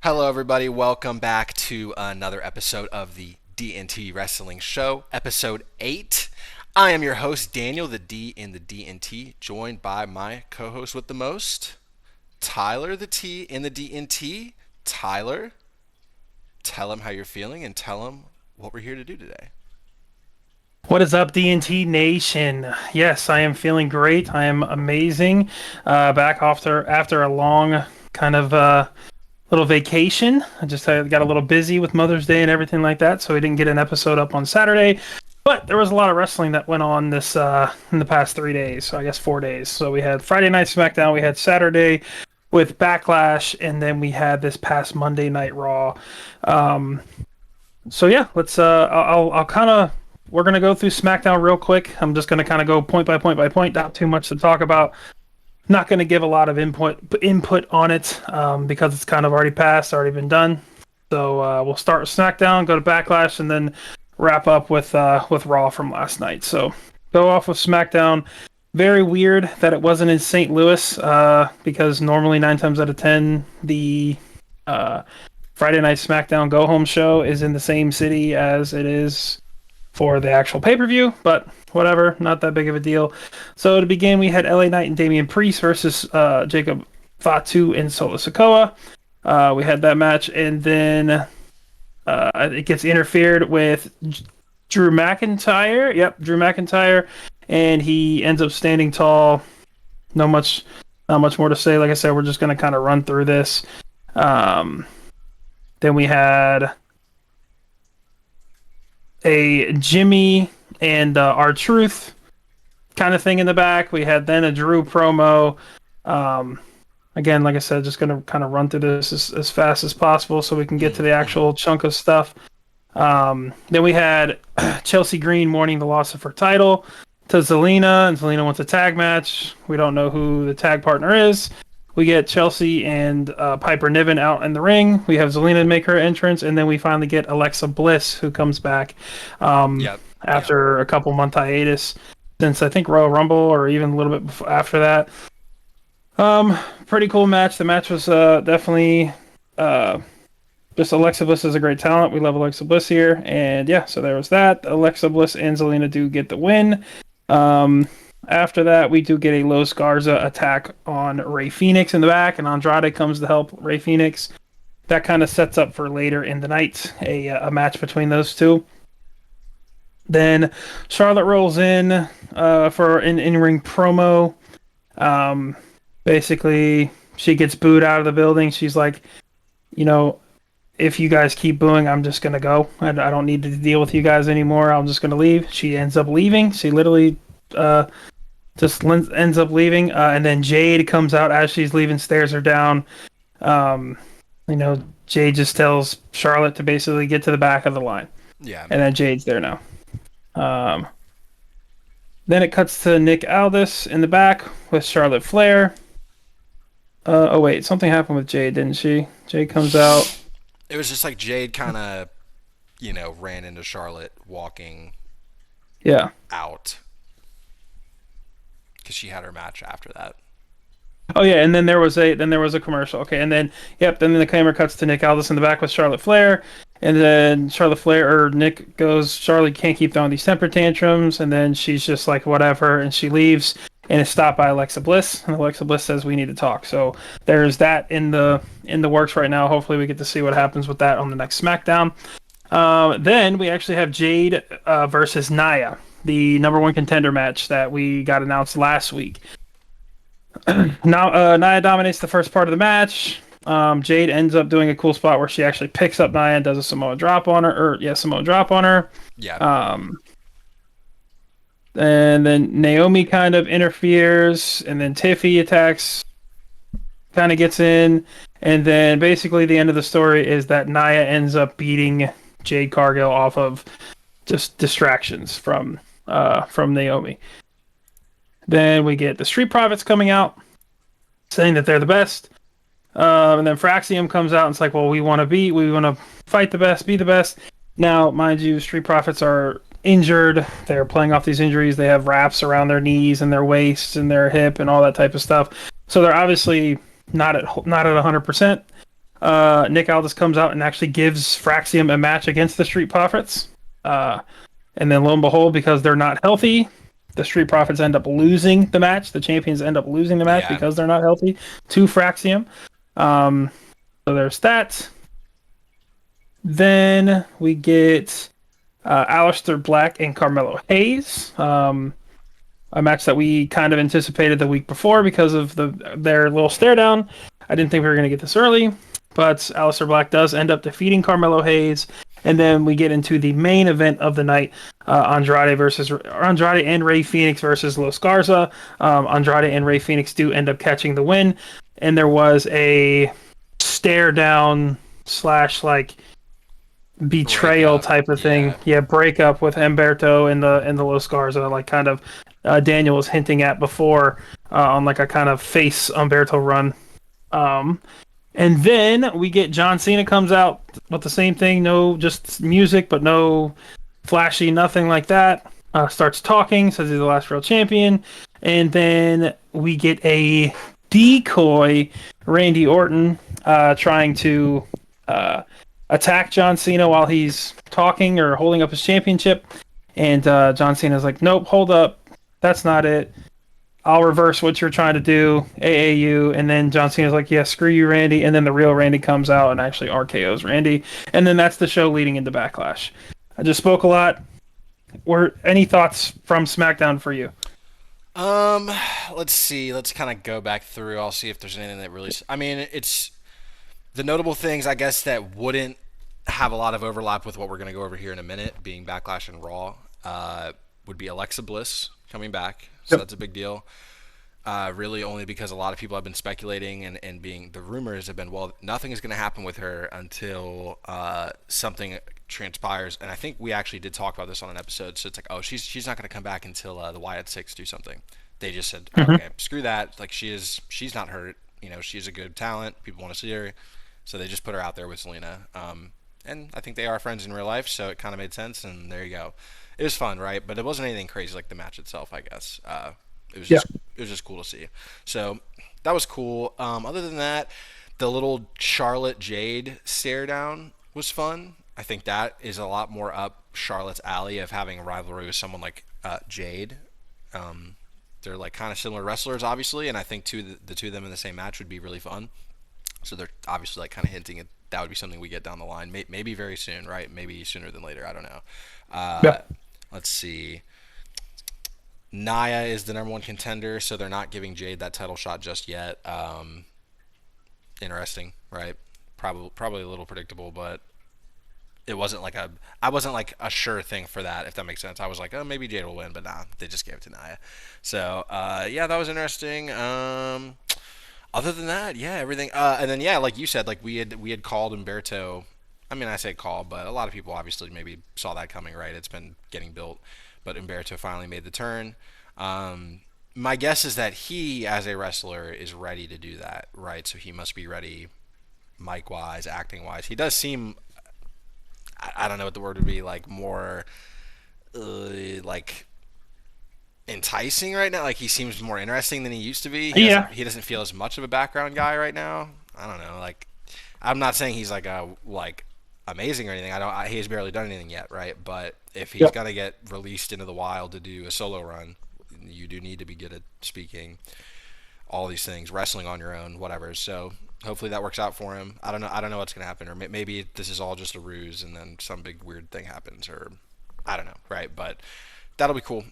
Hello, everybody. Welcome back to another episode of the D&T Wrestling Show, episode 8. I am your host, Daniel, the D in the D&T, joined by my co-host with the most, Tyler, the T in the D&T. Tyler, tell him how you're feeling and tell him what we're here to do today. What is up, D&T Nation? Yes, I am feeling great. I am amazing. Back after a long kind of little vacation. I just got a little busy with Mother's Day and everything like that, so we didn't get an episode up on Saturday. But there was a lot of wrestling that went on this in the past 3 days, so I guess 4 days. So we had Friday Night SmackDown, we had Saturday with Backlash, and then we had this past Monday Night Raw. So yeah, let's. I'll kind of. We're gonna go through SmackDown real quick. I'm just gonna kind of go point by point by point. Not too much to talk about. Not going to give a lot of input on it because it's kind of already passed, already been done. So we'll start with SmackDown, go to Backlash, and then wrap up with Raw from last night. So go off with SmackDown. Very weird that it wasn't in St. Louis because normally 9 times out of 10 the Friday Night SmackDown Go Home show is in the same city as it is for the actual pay-per-view, but whatever, not that big of a deal. So to begin, we had LA Knight and Damian Priest versus Jacob Fatu and Solo Sikoa. We had that match, and then it gets interfered with Drew McIntyre. Yep, Drew McIntyre, and he ends up standing tall. Not much more to say. Like I said, we're just going to kind of run through this. Then we had a Jimmy and R-Truth kind of thing in the back. We had then a Drew promo. Again, like I said, just going to kind of run through this as fast as possible so we can get to the actual chunk of stuff. Then we had Chelsea Green mourning the loss of her title to Zelina, and Zelina wants a tag match. We don't know who the tag partner is. We get Chelsea and Piper Niven out in the ring. We have Zelina make her entrance, and then we finally get Alexa Bliss, who comes back after a couple month hiatus since I think Royal Rumble or even a little bit after that. Pretty cool match. The match was definitely just Alexa Bliss is a great talent. We love Alexa Bliss here, and yeah, so there was that. Alexa Bliss and Zelina do get the win. After that, we do get a Los Garza attack on Rey Fenix in the back, and Andrade comes to help Rey Fenix. That kind of sets up for later in the night, a match between those two. Then Charlotte rolls in for an in-ring promo. Basically, she gets booed out of the building. She's like, if you guys keep booing, I'm just going to go. I don't need to deal with you guys anymore. I'm just going to leave. She ends up leaving. She literally just ends up leaving, and then Jade comes out as she's leaving, stares her down. Jade just tells Charlotte to basically get to the back of the line. Yeah. And then Jade's there now. Then it cuts to Nick Aldis in the back with Charlotte Flair. Oh wait, something happened with Jade, didn't she? Jade comes out. It was just like Jade kind of, ran into Charlotte walking out. Because she had her match after that. Oh yeah, and then there was a commercial. Okay, and then then the camera cuts to Nick Aldis in the back with Charlotte Flair, and then Nick goes, Charlotte can't keep throwing these temper tantrums, and then she's just like whatever, and she leaves, and is stopped by Alexa Bliss, and Alexa Bliss says we need to talk. So there's that in the works right now. Hopefully we get to see what happens with that on the next SmackDown. Then we actually have Jade versus Nia, the number 1 contender match that we got announced last week. Now Nia dominates the first part of the match. Jade ends up doing a cool spot where she actually picks up Nia and does a Samoa drop on her. Yeah. And then Naomi kind of interferes, and then Tiffy attacks, kind of gets in, and then basically the end of the story is that Nia ends up beating Jade Cargill off of just distractions from Naomi. Then we get the Street Profits coming out, saying that they're the best. And then Fraxium comes out and it's like, well, we want to fight the best, be the best. Now, mind you, Street Profits are injured. They're playing off these injuries. They have wraps around their knees and their waists and their hip and all that type of stuff. So they're obviously not at 100%. Nick Aldis comes out and actually gives Fraxium a match against the Street Profits. And then lo and behold, because they're not healthy, the Street Profits end up losing the match. The champions end up losing the match Yeah. because they're not healthy to Fraxium. Um, so there's that. Then we get Aleister Black and Carmelo Hayes. A match that we kind of anticipated the week before because of their little stare down. I didn't think we were going to get this early, but Aleister Black does end up defeating Carmelo Hayes. And then we get into the main event of the night, Andrade and Rey Fenix versus Los Garza. Andrade and Rey Fenix do end up catching the win, and there was a stare down slash like betrayal Breakup. type of thing. Yeah. Yeah, breakup with Humberto and the Los Garza, like kind of Daniel was hinting at before on like a kind of face Humberto run. And then we get John Cena comes out with the same thing, no just music, but no flashy, nothing like that. Starts talking, says he's the last real champion, and then we get a decoy Randy Orton trying to attack John Cena while he's talking or holding up his championship. And John Cena's like, nope, hold up. That's not it. I'll reverse what you're trying to do, AAU. And then John Cena's like, yeah, screw you, Randy. And then the real Randy comes out and actually RKO's Randy. And then that's the show leading into Backlash. I just spoke a lot. Any thoughts from SmackDown for you? Let's see. Let's kind of go back through. I'll see if there's anything that really. I mean, it's the notable things, I guess, that wouldn't have a lot of overlap with what we're going to go over here in a minute, being Backlash and Raw, would be Alexa Bliss coming back. So Yep. that's a big deal. Really, only because a lot of people have been speculating and being the rumors have been, well, nothing is going to happen with her until something transpires. And I think we actually did talk about this on an episode. So it's like, oh, she's not going to come back until the Wyatt Six do something. They just said, Mm-hmm. okay, screw that. Like she's not hurt. You know, she's a good talent. People want to see her, so they just put her out there with Selena. And I think they are friends in real life, so it kind of made sense. And there you go. It was fun, right? But it wasn't anything crazy like the match itself, I guess. It was Yeah. just cool to see. So that was cool. Other than that, the little Charlotte Jade stare down was fun. I think that is a lot more up Charlotte's alley of having a rivalry with someone like Jade. They're like kind of similar wrestlers, obviously, and I think the two of them in the same match would be really fun. So they're obviously like kind of hinting at that would be something we get down the line, maybe very soon, right? Maybe sooner than later. I don't know. Yeah. Let's see. Naya is the number one contender, so they're not giving Jade that title shot just yet. Interesting, right? Probably a little predictable, but it wasn't like I wasn't like a sure thing for that, if that makes sense. I was like, oh, maybe Jade will win, but nah, they just gave it to Naya. So yeah, that was interesting. Other than that, yeah, everything. And then yeah, like you said, like we had called Umberto. I mean, I say call, but a lot of people obviously maybe saw that coming, right? It's been getting built, but Umberto finally made the turn. My guess is that he, as a wrestler, is ready to do that, right? So he must be ready, mic wise, acting wise. He does seem, I don't know what the word would be, like more, like enticing right now. Like he seems more interesting than he used to be. Yeah. He doesn't feel as much of a background guy right now. I don't know. Like I'm not saying he's like a like amazing or anything. He's barely done anything yet, right? But if he's Yep. gonna get released into the wild to do a solo run, you do need to be good at speaking, all these things, wrestling on your own, whatever. So hopefully that works out for him. I don't know. I don't know what's gonna happen, or maybe this is all just a ruse, and then some big weird thing happens, or I don't know, right? But that'll be cool.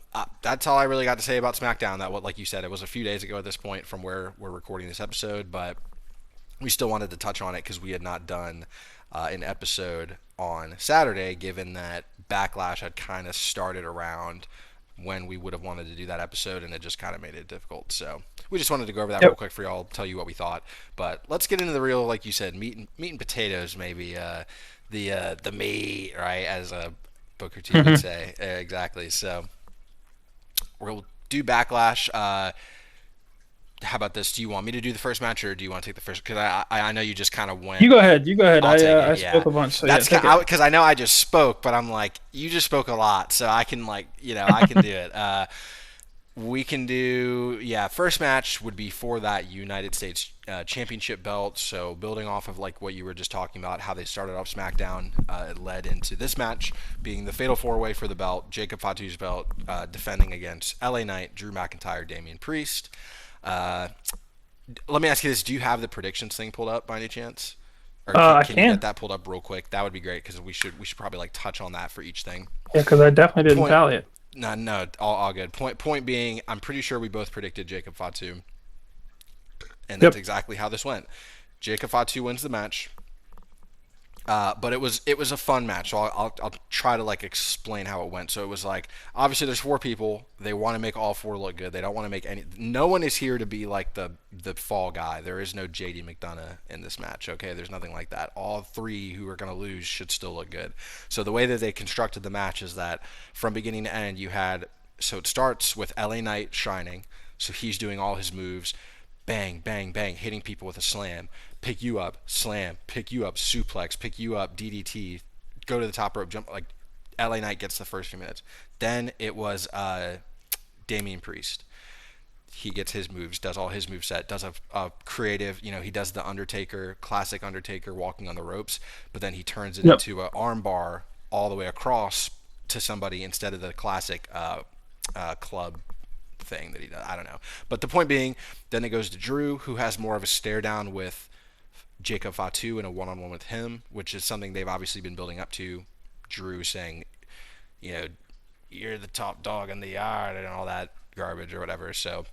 That's all I really got to say about SmackDown. That, what, like you said, it was a few days ago at this point from where we're recording this episode, but we still wanted to touch on it because we had not done an episode on Saturday, given that Backlash had kind of started around when we would have wanted to do that episode, and it just kind of made it difficult. So we just wanted to go over that Yep. real quick for y'all, tell you what we thought. But let's get into the real, like you said, meat and potatoes, maybe the meat, right? As Booker T would Mhm. say, exactly. So we'll do Backlash. how about this? Do you want me to do the first match, or do you want to take the first? Because I know you just kind of You went. go ahead. You go ahead. I'll take I it. Yeah, spoke a bunch, so yeah, that's take it. because I know I just spoke, but I'm like you just spoke a lot, so I can like I can do it. We can do, yeah, first match would be for that United States Championship belt. So building off of like what you were just talking about, how they started off SmackDown, it led into this match being the Fatal 4-Way for the belt, Jacob Fatu's belt, defending against LA Knight, Drew McIntyre, Damian Priest. Uh, Let me ask you this: do you have the predictions thing pulled up by any chance? Or I can you get can. that pulled up real quick? That would be great because we should probably like touch on that for each thing. Yeah, because I definitely didn't Point tally it. No, no, all good. Point being, I'm pretty sure we both predicted Jacob Fatu, and that's Yep. exactly how this went. Jacob Fatu wins the match, but it was a fun match. So I'll try to like explain how it went. So it was like obviously there's four people. They want to make all four look good. They don't want to make any. No one is here to be like the fall guy. There is no JD McDonough in this match. Okay, there's nothing like that. All three who are going to lose should still look good. So the way that they constructed the match is that from beginning to end you had. So it starts with LA Knight shining. So he's doing all his moves, bang, bang, bang, hitting people with a slam, pick you up, slam, pick you up, suplex, pick you up, DDT, go to the top rope, jump. Like LA Knight gets the first few minutes. Then it was Damian Priest. He gets his moves, does all his move set, does a creative, he does the Undertaker, classic Undertaker walking on the ropes, but then he turns it Yep. into an arm bar all the way across to somebody instead of the classic club thing that he does. I don't know. But the point being, then it goes to Drew, who has more of a stare down with Jacob Fatu and a one on one with him, which is something they've obviously been building up to. Drew saying, you know, you're the top dog in the yard and all that garbage or whatever. So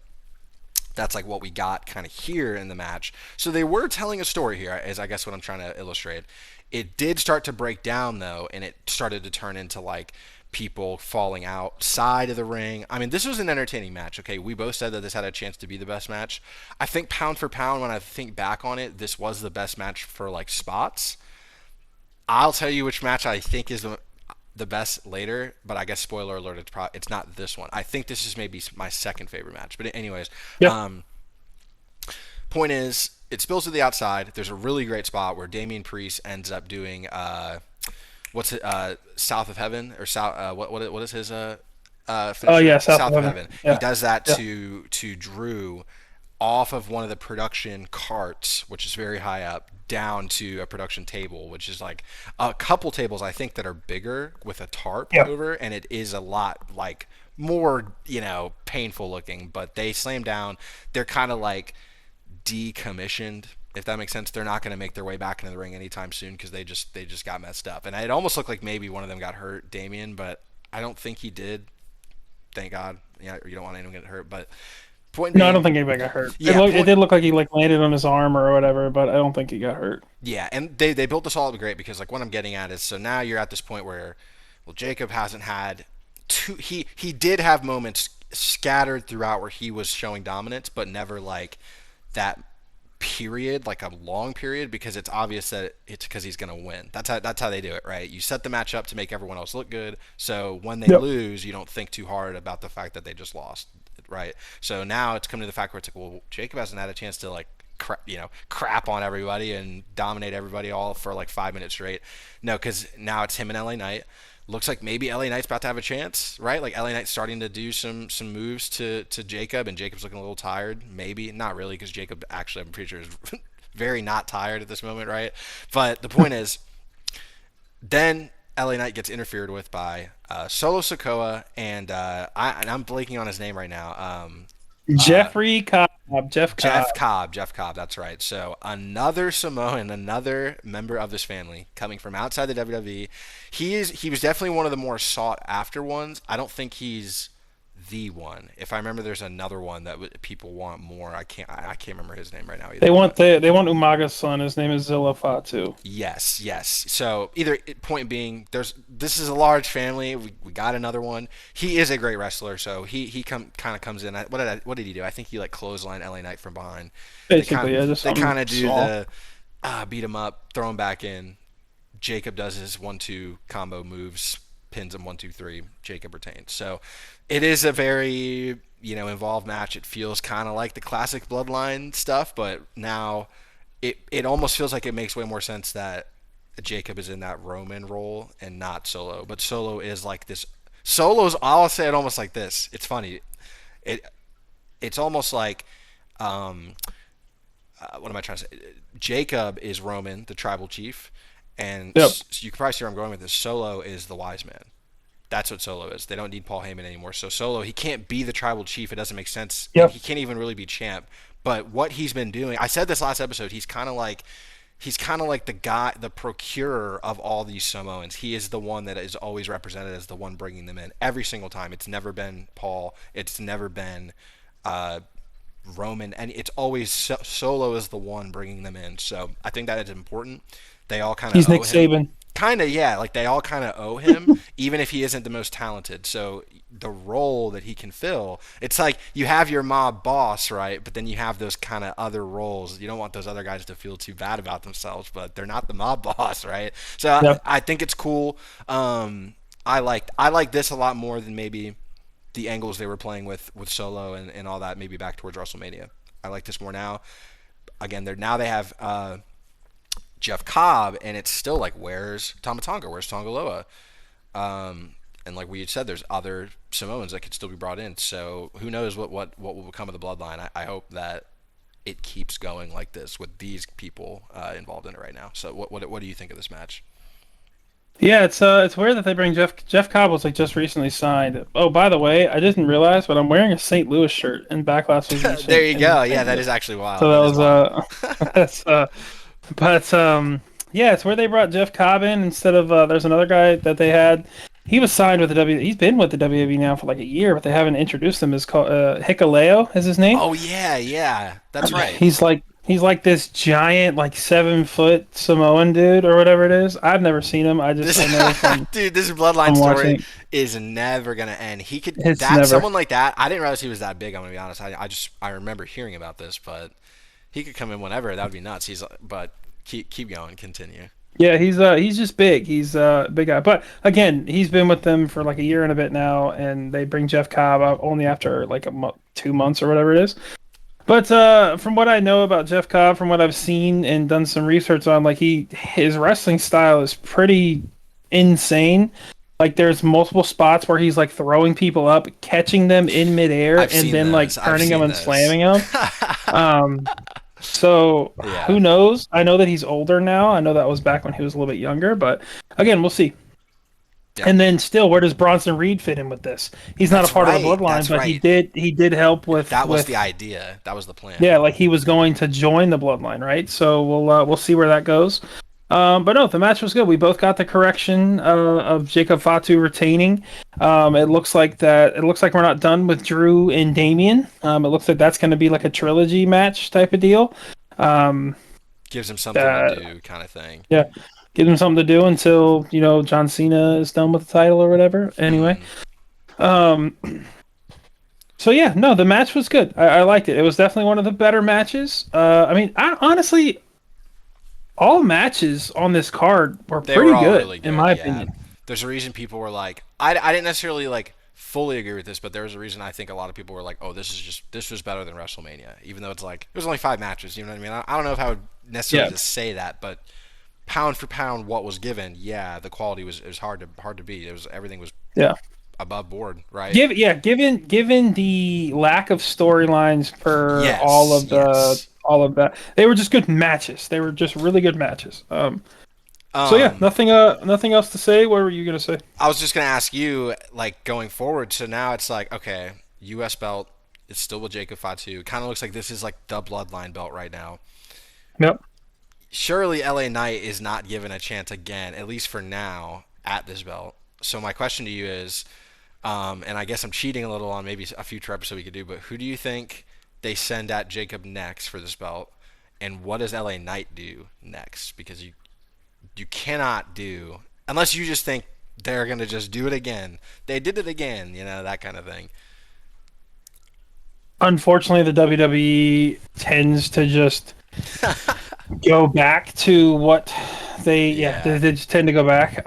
that's like what we got kind of here in the match. So they were telling a story here, is I guess what I'm trying to illustrate. It did start to break down though, and it started to turn into like people falling outside of the ring. I mean, this was an entertaining match. Okay, we both said that this had a chance to be the best match. I think pound for pound, when I think back on it, this was the best match for like spots. I'll tell you which match I think is the best later, but I guess spoiler alert, it's not this one. I think this is maybe my second favorite match. But anyways, Yep. um, point is, it spills to the outside. There's a really great spot where Damian Priest ends up doing what's it? South of Heaven or South? What is his Oh finisher? yeah, South of South of Heaven. Heaven. He Yeah. does that Yeah. to Drew off of one of the production carts, which is very high up, down to a production table, which is like a couple tables I think that are bigger with a tarp Yeah. over, and it is a lot like more painful looking. But they slam down. They're kind of like decommissioned, if that makes sense. They're not going to make their way back into the ring anytime soon because they just got messed up. And it almost looked like maybe one of them got hurt, Damien, but I don't think he did. Thank God. Yeah, you don't want anyone to get hurt. But point No, I don't being, think anybody got hurt. yeah, It point, did look like he like landed on his arm or whatever, but I don't think he got hurt. yeah, and they built this all up great because like what I'm getting at is so now you're at this point where, well, Jacob hasn't had two. He did have moments scattered throughout where he was showing dominance, but never like that period, like a long period, because it's obvious that it's because he's going to win. That's how they do it, right? You set the match up to make everyone else look good, so when they Yep. lose, you don't think too hard about the fact that they just lost, right? So now it's coming to the fact where it's like, well, Jacob hasn't had a chance to like crap on everybody and dominate everybody all for like 5 minutes straight. No, because now it's him and LA Knight. Looks like maybe LA Knight's about to have a chance, right? Like LA Knight's starting to do some moves to Jacob, and Jacob's looking a little tired. Maybe not really, because Jacob actually, I'm pretty sure, is very not tired at this moment, right? But the point is, then LA Knight gets interfered with by Solo Sokoa, and I'm blanking on his name right now. Uh, Jeffrey Cobb. Jeff Cobb. Jeff Cobb, that's right. So another Samoan, another member of this family coming from outside the WWE. He was definitely one of the more sought after ones. I don't think he's the one. If I remember, there's another one that people want more. I can't remember his name right now either. But They want Umaga's son. His name is Zilla Fatu. yes, yes. So either point being, this is a large family. We got another one. He is a great wrestler, so he kind of comes in. What did he do? I think he like clotheslined LA Knight from behind. Basically, yeah, just They something kind of do small. the beat him up, throw him back in. Jacob does his 1-2 combo moves, pins him 1-2-3. Jacob retains. So it is a very involved match. It feels kind of like the classic Bloodline stuff, but now it almost feels like it makes way more sense that Jacob is in that Roman role and not Solo. But Solo is like this. Solo's. I'll say it almost like this. It's funny. It it's almost like um, what am I trying to say? Jacob is Roman, the tribal chief, and Yep. you can probably see where I'm going with this. Solo is the wise man. That's what Solo is. They don't need Paul Heyman anymore. So Solo, he can't be the tribal chief. It doesn't make sense, and Yep. he can't even really be champ. But what he's been doing, I said this last episode. He's kind of like the guy, the procurer of all these Samoans. He is the one that is always represented as the one bringing them in every single time. It's never been Paul. It's never been uh, Roman, and it's always Solo is the one bringing them in. So I think that is important. They all kind of He's Nick owe him. Saban. Kind of, yeah. Like they all kind of owe him, even if he isn't the most talented. So the role that he can fill, it's like you have your mob boss, right? But then you have those kind of other roles. You don't want those other guys to feel too bad about themselves, but they're not the mob boss, right? So Yep. I think it's cool. I like this a lot more than maybe the angles they were playing with Solo and all that. Maybe back towards WrestleMania. I like this more now. Again, they have Jeff Cobb, and it's still like, where's Tama Tonga? Where's Tongaloa? And like we had said, there's other Samoans that could still be brought in. So who knows what will become of the bloodline? I hope that it keeps going like this with these people involved in it right now. So what do you think of this match? Yeah, it's weird that they bring Jeff Cobb was like just recently signed. Oh, by the way, I didn't realize, but I'm wearing a St. Louis shirt, and Backlash was There you in go. St. Yeah, that Louis. is actually wild. So that That is was wild. that's but yeah, it's where they brought Jeff Cobb in instead of there's another guy that they had. He was signed with the W. He's been with the WWE now for like a year, but they haven't introduced him. Is called Hikaleo is his name. Oh yeah, yeah, that's right. He's like this giant, like 7 foot Samoan dude or whatever it is. I've never seen him. This I know from dude, this bloodline story watching. is never gonna end. He could It's that never. someone like that. I didn't realize he was that big. I'm gonna be honest. I remember hearing about this, but he could come in whenever. That would be nuts. But keep going. Continue. Yeah, he's just big. He's a big guy. But again, he's been with them for like a year and a bit now, and they bring Jeff Cobb out only after like 2 months or whatever it is. But from what I know about Jeff Cobb, from what I've seen and done some research on, like his wrestling style is pretty insane. Like there's multiple spots where he's like throwing people up, catching them in midair, I've and seen then like those. I've turning them seen and those. slamming them. Um, so Yeah. who knows? I know that he's older now. I know that was back when he was a little bit younger, but again, we'll see. Yeah. And then still, where does Bronson Reed fit in with this? He's not a That's part of the right. bloodline, That's but right. he did help That was the with idea. That was the plan. yeah, like he was going to join the bloodline, right? So we'll see where that goes. But no, the match was good. We both got the correction of Jacob Fatu retaining. It looks like that. It looks like we're not done with Drew and Damien. It looks like that's going to be like a trilogy match type of deal. Um, Gives him something to uh, do, kind of thing. yeah, give them something to do until John Cena is done with the title or whatever. Anyway, Hmm. um, so yeah, no, the match was good. I liked it. It was definitely one of the better matches. I mean, honestly, all matches on this card were They were pretty all good, really in good. my Yeah. opinion. There's a reason people were like, I didn't necessarily like fully agree with this, but there was a reason I think a lot of people were like, oh, this was better than WrestleMania, even though it's like it was only 5 matches. You know what I mean? I don't know if I would necessarily Yeah. just say that, but pound for pound, what was given, yeah, the quality was hard to beat. It was everything was Yeah. above board, right? Given the lack of storylines for Yes, yes. all of that, they were just good matches. They were just really good matches. So yeah, Um, nothing else to say. What were you gonna say? I was just gonna ask you, like going forward. So now it's like, okay, U.S. belt. It's still with Jacob Fatu. Kind of looks like this is like the bloodline belt right now. Yep. Surely LA Knight is not given a chance again, at least for now, at this belt. So my question to you is, and I guess I'm cheating a little on maybe a future episode we could do, but who do you think they send at Jacob next for this belt, and what does LA Knight do next? Because you cannot do unless you just think they're gonna just do it again. They did it again, that kind of thing. Unfortunately, the WWE tends to just go back to what they Yeah, just tend to go back.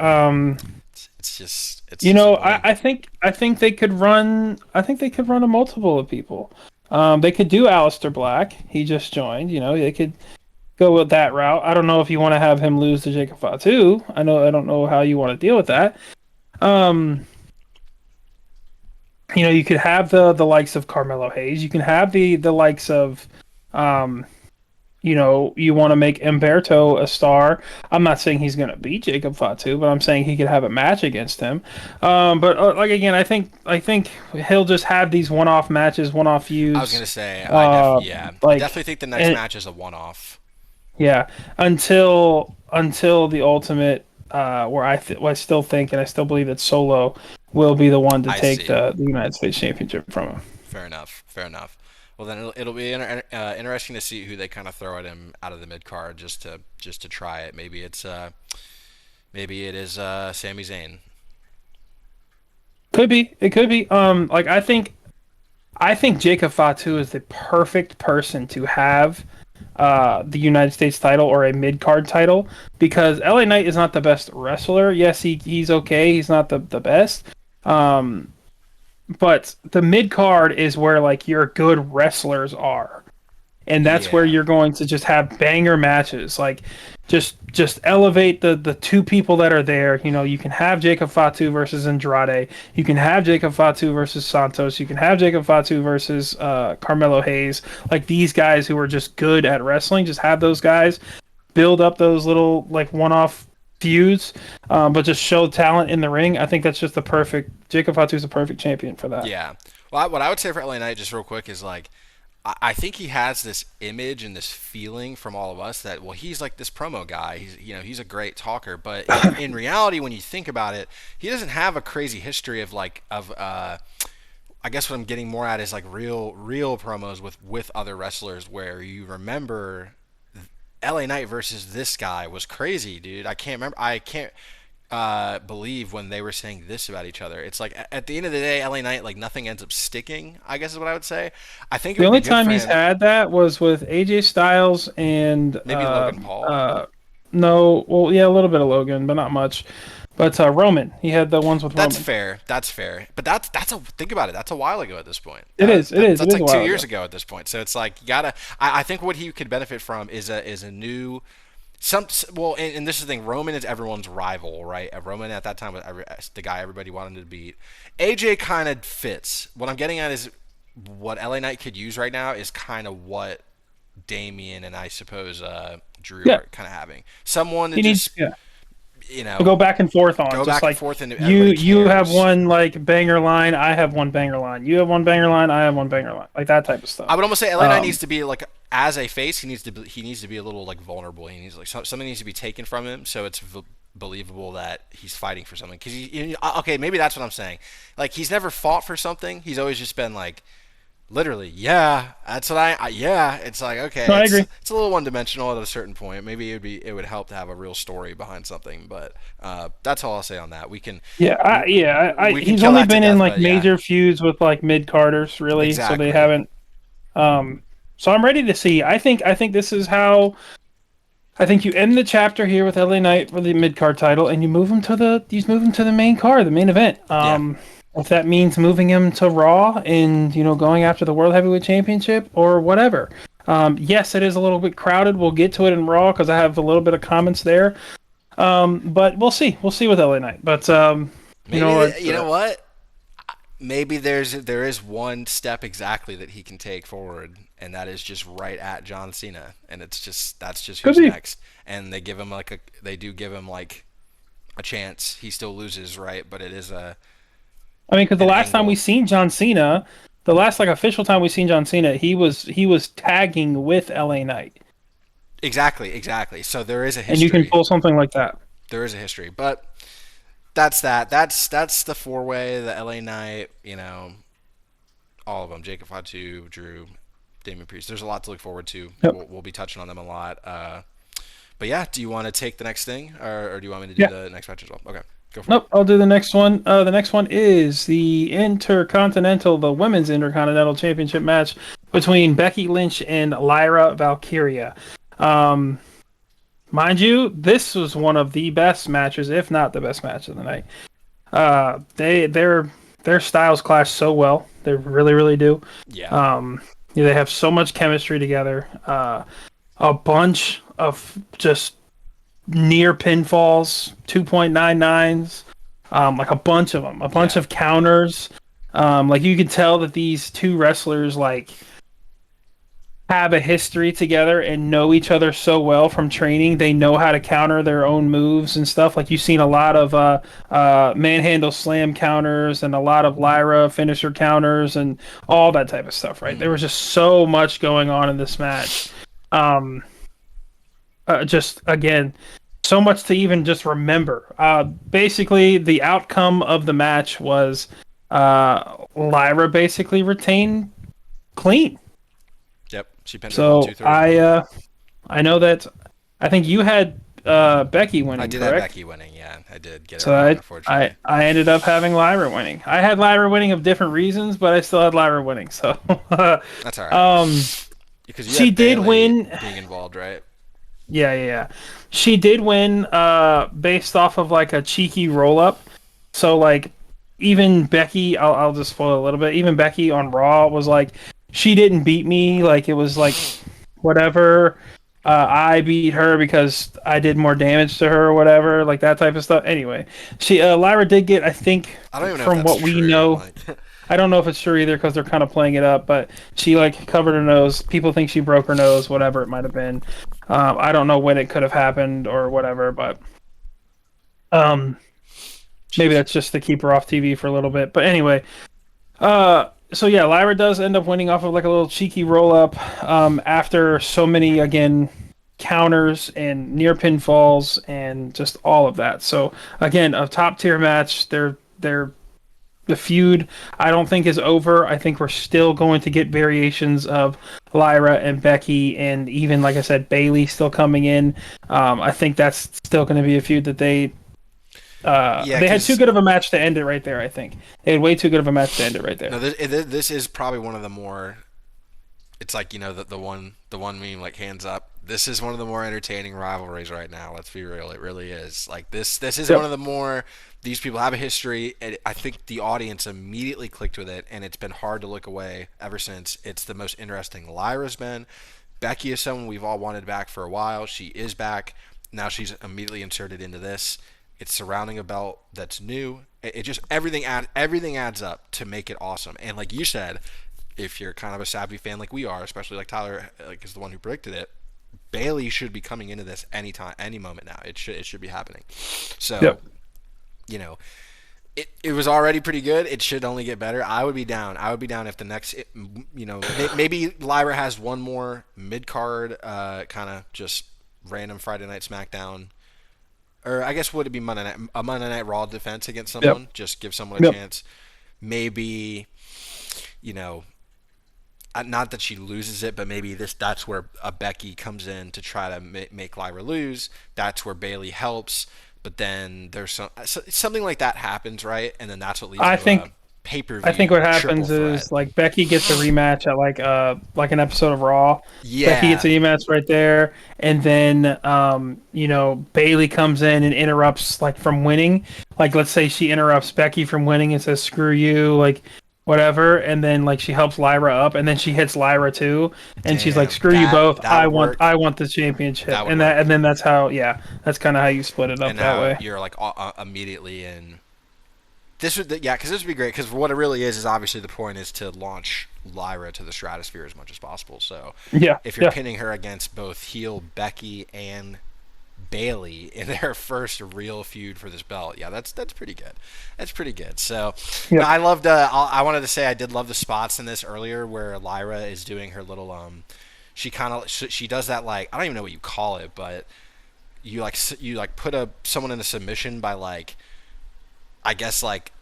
it's It's You know, disappointing. I think they could run. I think they could run a multiple of people. They could do Aleister Black. He just joined. You know, they could go with that route. I don't know if you want to have him lose to Jacob Fatu. I don't know how you want to deal with that. Um, you know, you could have the likes of Carmelo Hayes. You can have the likes of, um, you know, you want to make Umberto a star. I'm not saying he's going to beat Jacob Fatu, but I'm saying he could have a match against him. But like again, I think he'll just have these one-off matches, one-off I was feuds. gonna say, Uh, I like definitely think the next and match is a one-off. yeah, until the ultimate, where I still think and I still believe that Solo will be the one to I take see. the United States Championship from him. Fair enough. Fair enough. Well, then it'll be interesting to see who they kind of throw at him out of the mid card just to try it. Maybe it is Sami Zayn. Could be. It could be. Like I think Jacob Fatu is the perfect person to have the United States title or a mid card title because LA Knight is not the best wrestler. Yes, he's okay. He's not the best. Um, but the mid card is where like your good wrestlers are, and that's where Yeah. you're going to just have banger matches. Like just elevate the two people that are there. You know, you can have Jacob Fatu versus Andrade. You can have Jacob Fatu versus Santos. You can have Jacob Fatu versus Carmelo Hayes. Like these guys who are just good at wrestling. Just have those guys build up those little like one-off feuds, but just show talent in the ring. I think that's just the perfect. Jacob Fatu is the perfect champion for that. Yeah. Well, what I would say for LA Knight, just real quick, is like I think he has this image and this feeling from all of us that well he's like this promo guy. He's a great talker, but in reality, when you think about it, he doesn't have a crazy history of I guess what I'm getting more at is like real promos with other wrestlers where you remember LA Knight versus this guy was crazy, dude. I can't believe when they were saying this about each other. It's like at the end of the day, LA Knight like nothing ends up sticking. I guess is what I would say. I think it The would be only good time for he's him. had that was with AJ Styles and Maybe Logan Paul. no, well, yeah, a little bit of Logan, but not much. But Roman, he had the ones with That's Roman. fair. That's fair. But that's a think about it. That's a while ago at this point. It is, it is, it That's is a like two while years ago. ago at this point. So it's like you gotta. I think what he could benefit from is a new some well, and this is the thing. Roman is everyone's rival, right? Roman at that time was the guy everybody wanted to beat. AJ kind of fits. What I'm getting at is what LA Knight could use right now is kind of what Damian and I suppose Drew Yeah, are kind of having. Someone to he needs, just yeah, you to know go back and forth on. go Just back and like forth and you, everybody you have cares. one like banger line, I have one banger line. You have one banger line, I have one banger line. Like that type of I stuff. would almost say LA Knight needs Um, to be like as a face. He needs to be a little like vulnerable. He needs like something needs to be taken from him, so it's believable that he's fighting for something. Because okay, maybe that's what I'm saying. Like he's never fought for something. He's always just been like literally, yeah, that's what yeah. It's like no, okay, I agree. it's a little one dimensional at a certain point. Maybe it would help to have a real story behind something. But that's all I'll say on that. Yeah, We can he's kill only that to been in death. like But yeah, major feuds with like mid carders, really. So they exactly. haven't. So I'm ready to see. I think this is how. I think you end the chapter here with LA Knight for the mid card title, and you move him to the main card, the main event. Yeah. If that means moving him to Raw and going after the World Heavyweight Championship or whatever. Yes, it is a little bit crowded. We'll get to it in Raw because I have a little bit of comments there. But we'll see. We'll see with LA Knight. But you Maybe know what? you know what? Maybe there is one step exactly that he can take forward, and that is just right at John Cena, and that's just Could who's be. next. And they do give him like a chance. He still loses, right? But it is I mean, because the an last time we angle. seen John Cena, the last like official time we seen John Cena, he was tagging with LA Knight, Exactly, exactly. So there is a and you can history. pull something like that. There is a history, but that's that. That's the four way, the LA Knight. All of them. Jacob Fatu, Drew, Damian Priest. There's a lot to look forward to. Yep. We'll be touching on them a lot. But yeah, do you want to take the next thing, or do you want me to do Yeah. the next match as well? Okay, go for it. Nope. I'll do the next one. The next one is the Women's Intercontinental Championship match between Becky Lynch and Lyra Valkyria. Um, Mind you, this was one of the best matches, if not the best match of the night. Their styles clash so well. They really, really do. Yeah. Um, yeah, they have so much chemistry together. A bunch of just near pinfalls, 2.99s, like a bunch of them, a bunch Yeah. of counters. Like you can tell that these two wrestlers like have a history together and know each other so well from training. They know how to counter their own moves and stuff. Like you've seen a lot of manhandle slam counters and a lot of Lyra finisher counters and all that type of stuff, right? There was just so much going on in this match. Um, just again, so much to even just remember. Basically, the outcome of the match was Lyra basically retained clean. Yep. She pinned her about So 2/3 now. I know that I think you had Becky I winning, did have correct? Becky winning. Yeah, I did get it So wrong, unfortunately. I ended up having Lyra winning. I had Lyra winning of different reasons, but I still had Lyra winning. So That's all right. um, Because you she had did Bailey win. being involved, right? Yeah. She did win based off of like a cheeky roll up. So like even Becky, I'll just spoil a little bit. Even Becky on Raw was like, she didn't beat me. Like it was like whatever. I beat her because I did more damage to her or whatever, like that type of stuff. Anyway, she Lyra did get, I think, I don't even know if from that's what we true. know. Like, I don't know if it's true either because they're kind of playing it up, but she like covered her nose. People think she broke her nose, whatever it might have been. I don't know when it could have happened or whatever, but um, maybe jeez. that's just to keep her off TV for a little bit. But anyway, so yeah, Lyra does end up winning off of like a little cheeky roll up after so many again counters and near pinfalls and just all of that. So again, a top tier match. They're the feud I don't think is over. I think we're still going to get variations of Lyra and Becky and even like I said, Bailey still coming in. I think that's still going to be a feud that Yeah, they had too because good of a match to end it right there. I think they had way too good of a match to end it right there. no, this is probably one of the more. It's like the one meme like hands up. This is one of the more entertaining rivalries right now. Let's be real, it really is. Like this is one Yep. of the more. These people have a history, and I think the audience immediately clicked with it, and it's been hard to look away ever since. It's the most interesting Lyra's been. Becky is someone we've all wanted back for a while. She is back. Now she's immediately inserted into this. It's surrounding a belt that's new. It just everything adds up to make it awesome. And like you said, if you're kind of a savvy fan like we are, especially like Tyler like is the one who predicted it, Bailey should be coming into this anytime, any moment now. It should be happening. So Yep. you know, it was already pretty good. It should only get better. I would be down. I would be down if the next, maybe Lyra has one more mid card, kind of just random Friday Night SmackDown, or I guess would it be a Monday Night Raw defense against Yep. someone? Just give someone a Yep. chance. Maybe, you know, not that she loses it, but maybe that's where a Becky comes in to try to make Lyra lose. That's where Bailey helps, but then there's something like that happens, right? And then that's what leads I into a think pay per I think view what triple happens threat. is like Becky gets a rematch at like an episode of Raw. Becky gets Yeah, a rematch right there, and then Bailey comes in and interrupts like from winning. Like let's say she interrupts Becky from winning and says "screw you," like whatever, and then like she helps Lyra up, and then she hits Lyra too, and she's like damn, "screw you that both. that would work. I want the championship," That would and work. then that's how that's kind of how you split it up And that now way. you're like immediately in. This would yeah, because this would be great. Because what it really is obviously the point is to launch Lyra to the stratosphere as much as possible. So Yeah, if you're yeah, pinning her against both heel Becky and Bailey in their first real feud for this belt, yeah, that's pretty good. That's pretty good. So no, yeah. I loved. I wanted to say I did love the spots in this earlier where Lyra is doing her little She kind of she does that like I don't even know what you call it, but you like put someone in a submission by like I guess like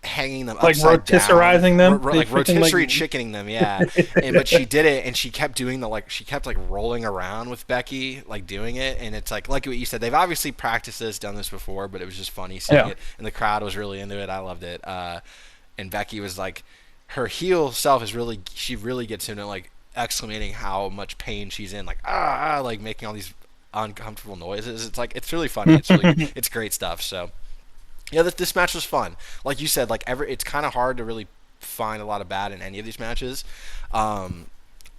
hanging them Like upside down, rotisserizing them, they like freaking like. rotisserie chickening them, yeah. And but she did it, and she kept doing she kept like rolling around with Becky, like doing it, and it's like what you said, they've obviously practiced this, done this before, but it was just funny seeing Yeah. it, and the crowd was really into it. I loved it, and Becky was like, her heel self is really, she really gets into like exclamating how much pain she's in, like like making all these uncomfortable noises. It's like it's really funny. It's really it's great stuff. So Yeah, this match was fun. Like you said, it's kind of hard to really find a lot of bad in any of these matches. Um,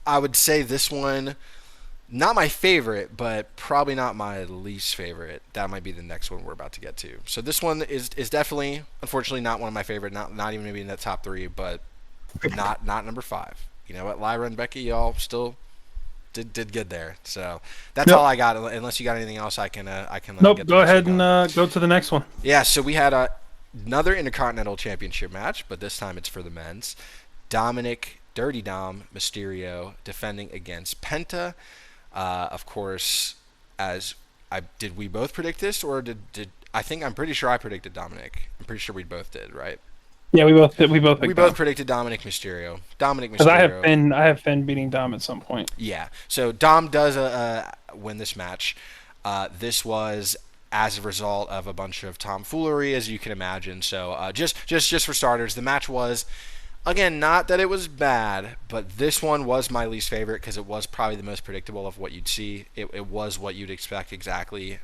I would say this one, not my favorite, but probably not my least favorite. That might be the next one we're about to get to. So this one is definitely, unfortunately, not one of my favorite. Not even maybe in the top three, but not number five. You know what, Lyra and Becky, y'all still did good there. So that's all Nope. I got. Unless you got anything else, I can Nope. get the Go next one ahead and going. go to the next one. Yeah, so we had another Intercontinental Championship match, but this time it's for the men's. Dominic, Dirty Dom, Mysterio defending against Penta. Of course, as did we both predict this, or did I'm pretty sure I predicted Dominic. I'm pretty sure we both did, right? Yeah, we both We picked both Dom. predicted Dominic Mysterio. Dominic Because Mysterio. I have been beating Dom at some point. Yeah. So Dom does win this match. This was as a result of a bunch of tomfoolery, as you can imagine. So just for starters, the match was, again, not that it was bad, but this one was my least favorite because it was probably the most predictable of what you'd see. It was what you'd expect exactly.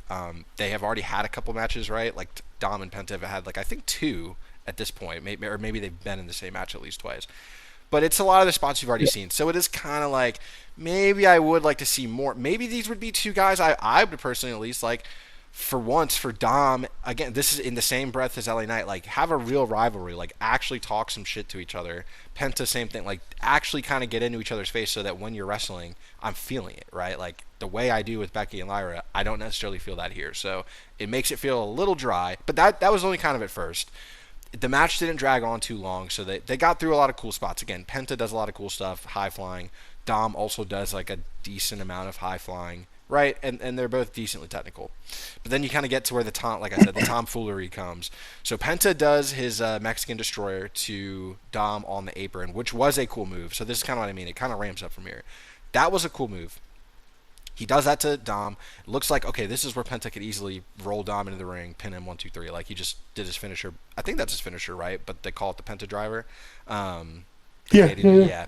They have already had a couple matches, right? Like Dom and Penta have had, like, I think two at this point, maybe they've been in the same match at least twice. But it's a lot of the spots you've already Yeah. seen. So it is kind of like, maybe I would like to see more. Maybe these would be two guys I would personally at least like, for once, for Dom. Again, this is in the same breath as LA Knight. Like, have a real rivalry. Like, actually talk some shit to each other. Penta, same thing. Like, actually kind of get into each other's face so that when you're wrestling, I'm feeling it, right? Like, the way I do with Becky and Lyra, I don't necessarily feel that here. So it makes it feel a little dry. But that was only kind of at first. The match didn't drag on too long, so they got through a lot of cool spots. Again, Penta does a lot of cool stuff, high flying. Dom also does like a decent amount of high flying, right? And they're both decently technical. But then you kind of get to where like I said, the tomfoolery comes. So Penta does his Mexican Destroyer to Dom on the apron, which was a cool move. So this is kind of what I mean. It kind of ramps up from here. That was a cool move. He does that to Dom. It looks like, okay, this is where Penta could easily roll Dom into the ring, pin him 1, 2, 3. Like, he just did his finisher. I think that's his finisher, right? But they call it the Penta driver. The Yeah, Canadian, yeah, yeah. yeah.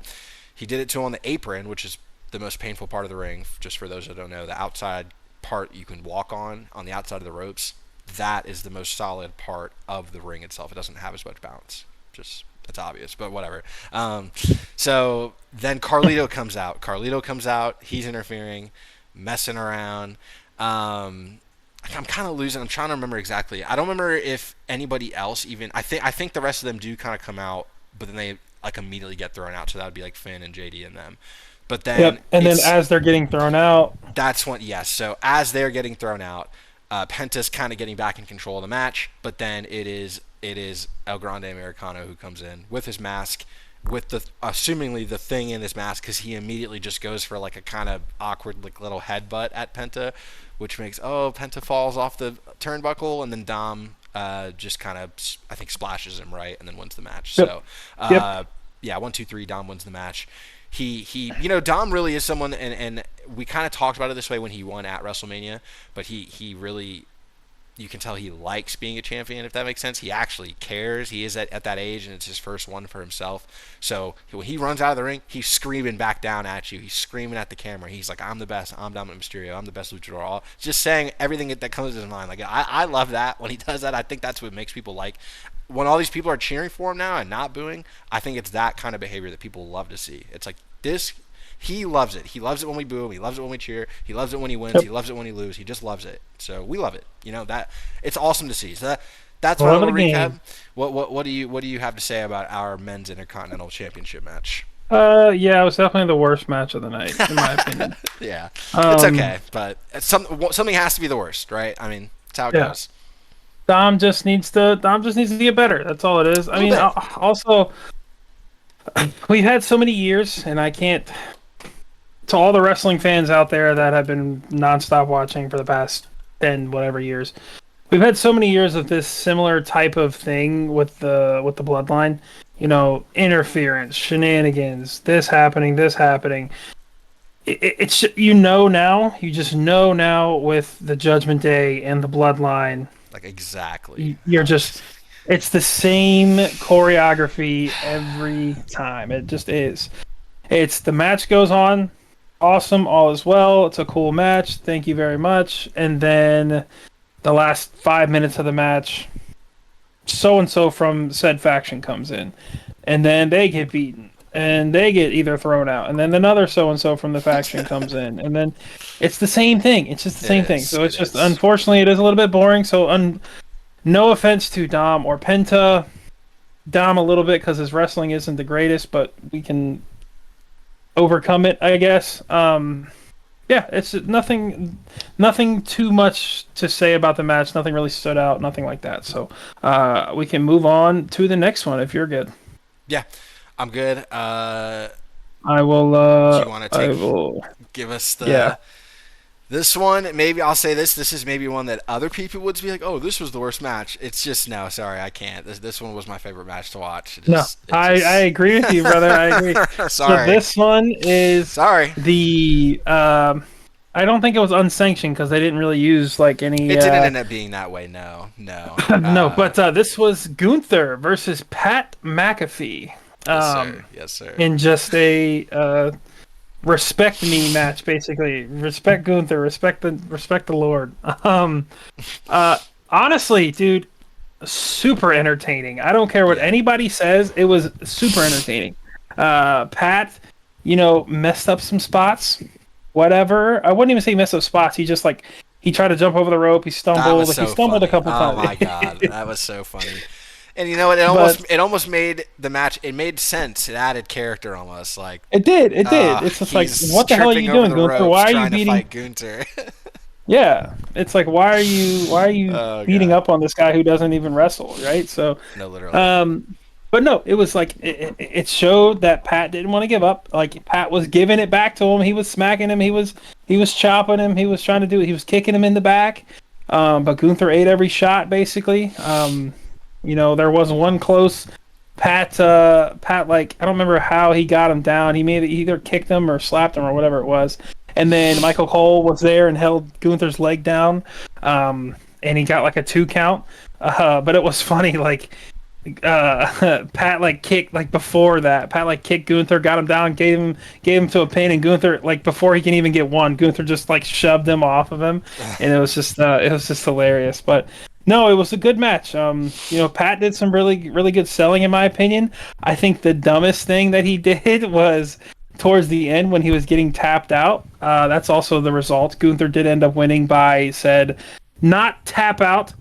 He did it to him on the apron, which is the most painful part of the ring. Just for those that don't know, the outside part you can walk on the outside of the ropes. That is the most solid part of the ring itself. It doesn't have as much bounce. Just, that's obvious, but whatever. So then Carlito comes out. Carlito comes out. He's interfering, messing around. I'm kind of losing. I'm trying to remember exactly. I don't remember if anybody else even. I think the rest of them do kind of come out, but then they like immediately get thrown out. So that would be like Finn and JD and them. But then Yep. And then it's as they're getting thrown out, that's when, yes. So as they're getting thrown out, Penta's kind of getting back in control of the match. But then it is El Grande Americano who comes in with his mask, with the assumingly the thing in his mask, because he immediately just goes for like a kind of awkward like little headbutt at Penta, which makes Penta falls off the turnbuckle, and then Dom just kind of, I think, splashes him, right, and then wins the match. yep, So yep. yeah, 1, 2, 3, Dom wins the match. He Dom really is someone, and we kind of talked about it this way when he won at WrestleMania, but he really, you can tell he likes being a champion, if that makes sense. He actually cares. He is at that age, and it's his first one for himself. So when he runs out of the ring, he's screaming back down at you. He's screaming at the camera. He's like, I'm the best. I'm Dominic Mysterio. I'm the best luchador. All just saying everything that comes to his mind. Like, I love that when he does that. I think that's what makes people like. When all these people are cheering for him now and not booing, I think it's that kind of behavior that people love to see. It's like this. He loves it. He loves it when we boo him. He loves it when we cheer. He loves it when he wins. Yep. He loves it when he loses. He just loves it. So we love it. That it's awesome to see. So that's my Love of little the recap. game. What do you have to say about our men's Intercontinental Championship match? Yeah, it was definitely the worst match of the night, in my opinion. Yeah, it's Um, okay, but something has to be the worst, right? I mean, that's how it yeah. goes. Dom just needs to get better. That's all it is. A I little mean, bit. also we've had so many years, and I can't. To all the wrestling fans out there that have been nonstop watching for the past 10 whatever years, we've had so many years of this similar type of thing with the bloodline. Interference, shenanigans, this happening, this happening. It's now. You just know now with the Judgment Day and the bloodline. Like, exactly. You're just. It's the same choreography every time. It just is. It's the match goes on, awesome, all is well. It's a cool match. Thank you very much. And then the last 5 minutes of the match, so and so from said faction comes in, and then they get beaten, and they get either thrown out, and then another so and so from the faction comes in, and then it's the same thing. It's just the It same thing. is. So It it's just is. unfortunately it is a little bit boring. So no offense to Dom or Penta, Dom a little bit because his wrestling isn't the greatest, but we can overcome it, I guess. Yeah, it's nothing too much to say about the match. Nothing really stood out, nothing like that. So we can move on to the next one if you're good. Yeah, I'm good. I will. Do you want to I take will. give us Yeah. the this one? Maybe I'll say this. This is maybe one that other people would be like, "Oh, this was the worst match." It's just no. Sorry, I can't. This one was my favorite match to watch. No, It I just. agree with you, brother. I agree. So Sorry. this one is Sorry. the. I don't think it was unsanctioned because they didn't really use like any. It didn't end up being that way. No. No. No, but this was Gunther versus Pat McAfee. Yes, sir. Um, Yes, sir. in just a respect me match, basically. Respect Gunther, respect the Lord. Um, uh, honestly, dude, super entertaining. I don't care what Yeah. anybody says. It was super entertaining. Pat, messed up some spots. Whatever. I wouldn't even say messed up spots. He just like he tried to jump over the rope. He That was stumbled. He so stumbled a funny. couple Oh times. my god, that was so funny. And you know what? But It almost made the match. It made sense. It added character almost. Like, it did. It did. It's just like, he's what the hell are tripping you over doing, the Gunther? ropes Why are you trying to beating? fight Gunther. Yeah, it's like why are you Oh beating god. up on this guy who doesn't even wrestle, right? So, No, literally. um, but no, it was like it showed that Pat didn't want to give up. Like Pat was giving it back to him. He was smacking him. He was chopping him. He was trying to do it. He was kicking him in the back. But Gunther ate every shot basically. There was one close. Pat, like I don't remember how he got him down. He either kicked him or slapped him or whatever it was. And then Michael Cole was there and held Gunther's leg down. And he got like a 2 count. But it was funny, like Pat like kicked like before that. Pat like kicked Gunther, got him down, gave him to a pin, and Gunther like before he can even get one, Gunther just like shoved him off of him, and it was just hilarious. But no, it was a good match. Pat did some really really good selling in my opinion. I think the dumbest thing that he did was towards the end when he was getting tapped out. That's also the result. Gunther did end up winning by said not tap out,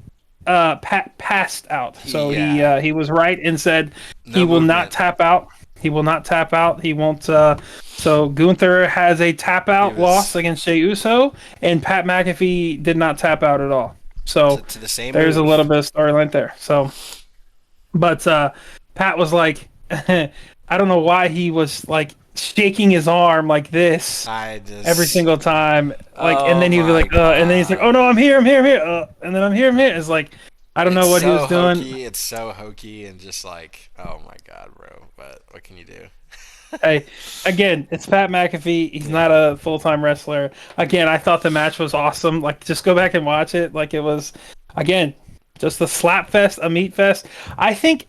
Pat passed out. So he Yeah. he was right and said he No will not movement. tap out. He will not tap out. He won't. So Gunther has a tap He out loss was against Jey Uso, and Pat McAfee did not tap out at all. So to the same there's a little move. bit of storyline there. So, but Pat was like, I don't know why he was like shaking his arm like this I every just. single time, like, and Oh then he'd be my like, and then he's like, oh god. no, I'm here, and then I'm here, It's like, I don't It's know what he was so doing. hokey. It's so hokey and just like, oh my god, bro. But what can you do? Hey, again, it's Pat McAfee. He's not Yeah. a full time wrestler. Again, I thought the match was awesome. Like, just go back and watch it. Like, it was, again, just a slap fest, a meat fest. I think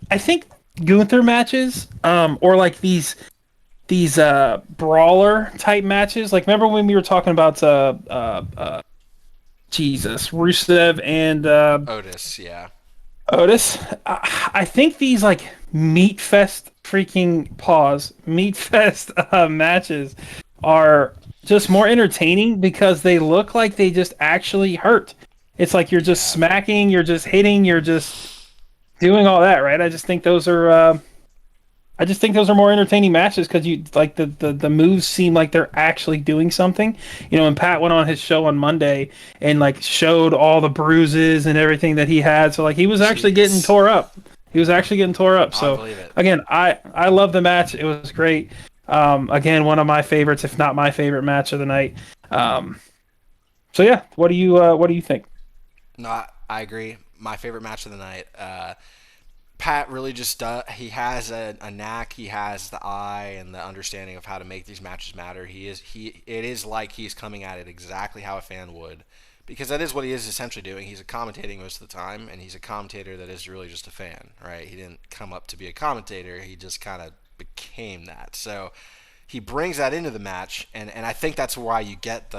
Gunther matches, or like these brawler type matches. Like, remember when we were talking about Jesus, Rusev and Otis, yeah. Otis? I think these like meat fest freaking meat fest matches are just more entertaining because they look like they just actually hurt. It's like you're just Yeah. smacking, you're just hitting, you're just doing all that, right? I just think those are more entertaining matches because you like the moves seem like they're actually doing something. And Pat went on his show on Monday and like showed all the bruises and everything that he had. So like he was actually getting Jeez. tore up. He was actually getting tore up. I So believe it. again, I love the match. It was great. Again, one of my favorites, if not my favorite match of the night. So yeah, what do you think? No, I agree. My favorite match of the night. Pat really just does. He has a knack. He has the eye and the understanding of how to make these matches matter. He is he. It is like he's coming at it exactly how a fan would, because that is what he is essentially doing. He's a commentating most of the time, and he's a commentator that is really just a fan, right? He didn't come up to be a commentator. He just kind of became that. So he brings that into the match, and I think that's why you get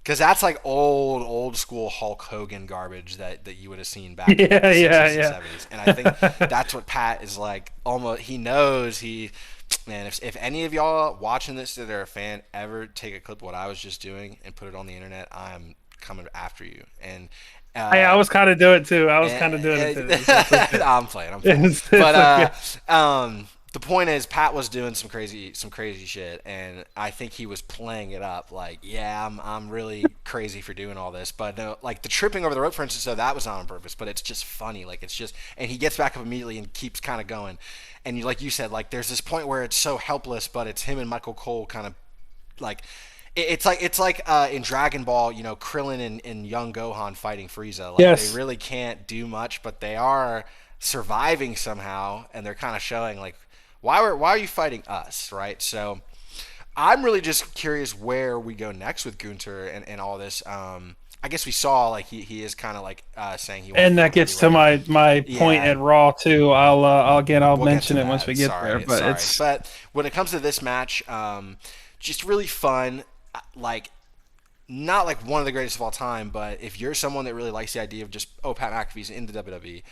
Because that's like old school Hulk Hogan garbage that you would have seen back in like the Yeah, yeah, 60s and yeah. 70s. And I think that's what Pat is like. Almost, he knows man. If any of y'all watching this that are a fan ever take a clip of what I was just doing and put it on the internet, I'm coming after you. And I uh, was kind of doing it too. I was kind of doing it too. So it's and okay. I'm playing. I'm playing. It's But okay. the point is, Pat was doing some crazy shit, and I think he was playing it up. Like, yeah, I'm really crazy for doing all this, but no, like the tripping over the rope, for instance, so that was not on purpose. But it's just funny. Like, it's just, and he gets back up immediately and keeps kind of going. And you, like you said, like there's this point where it's so helpless, but it's him and Michael Cole kind of like it's like in Dragon Ball, you know, Krillin and young Gohan fighting Frieza. Like they Yes. really can't do much, but they are surviving somehow, and they're kind of showing like why are you fighting us, right? So I'm really just curious where we go next with Gunther and all this. I guess we saw like he is kind of like saying he wants to And become that gets to heavyweight. my point Yeah, at Raw too. I'll we'll get to mention it once we that. get there. Sorry, But sorry. it's But when it comes to this match, just really fun. Like not like one of the greatest of all time, but if you're someone that really likes the idea of just Pat McAfee's in the WWE,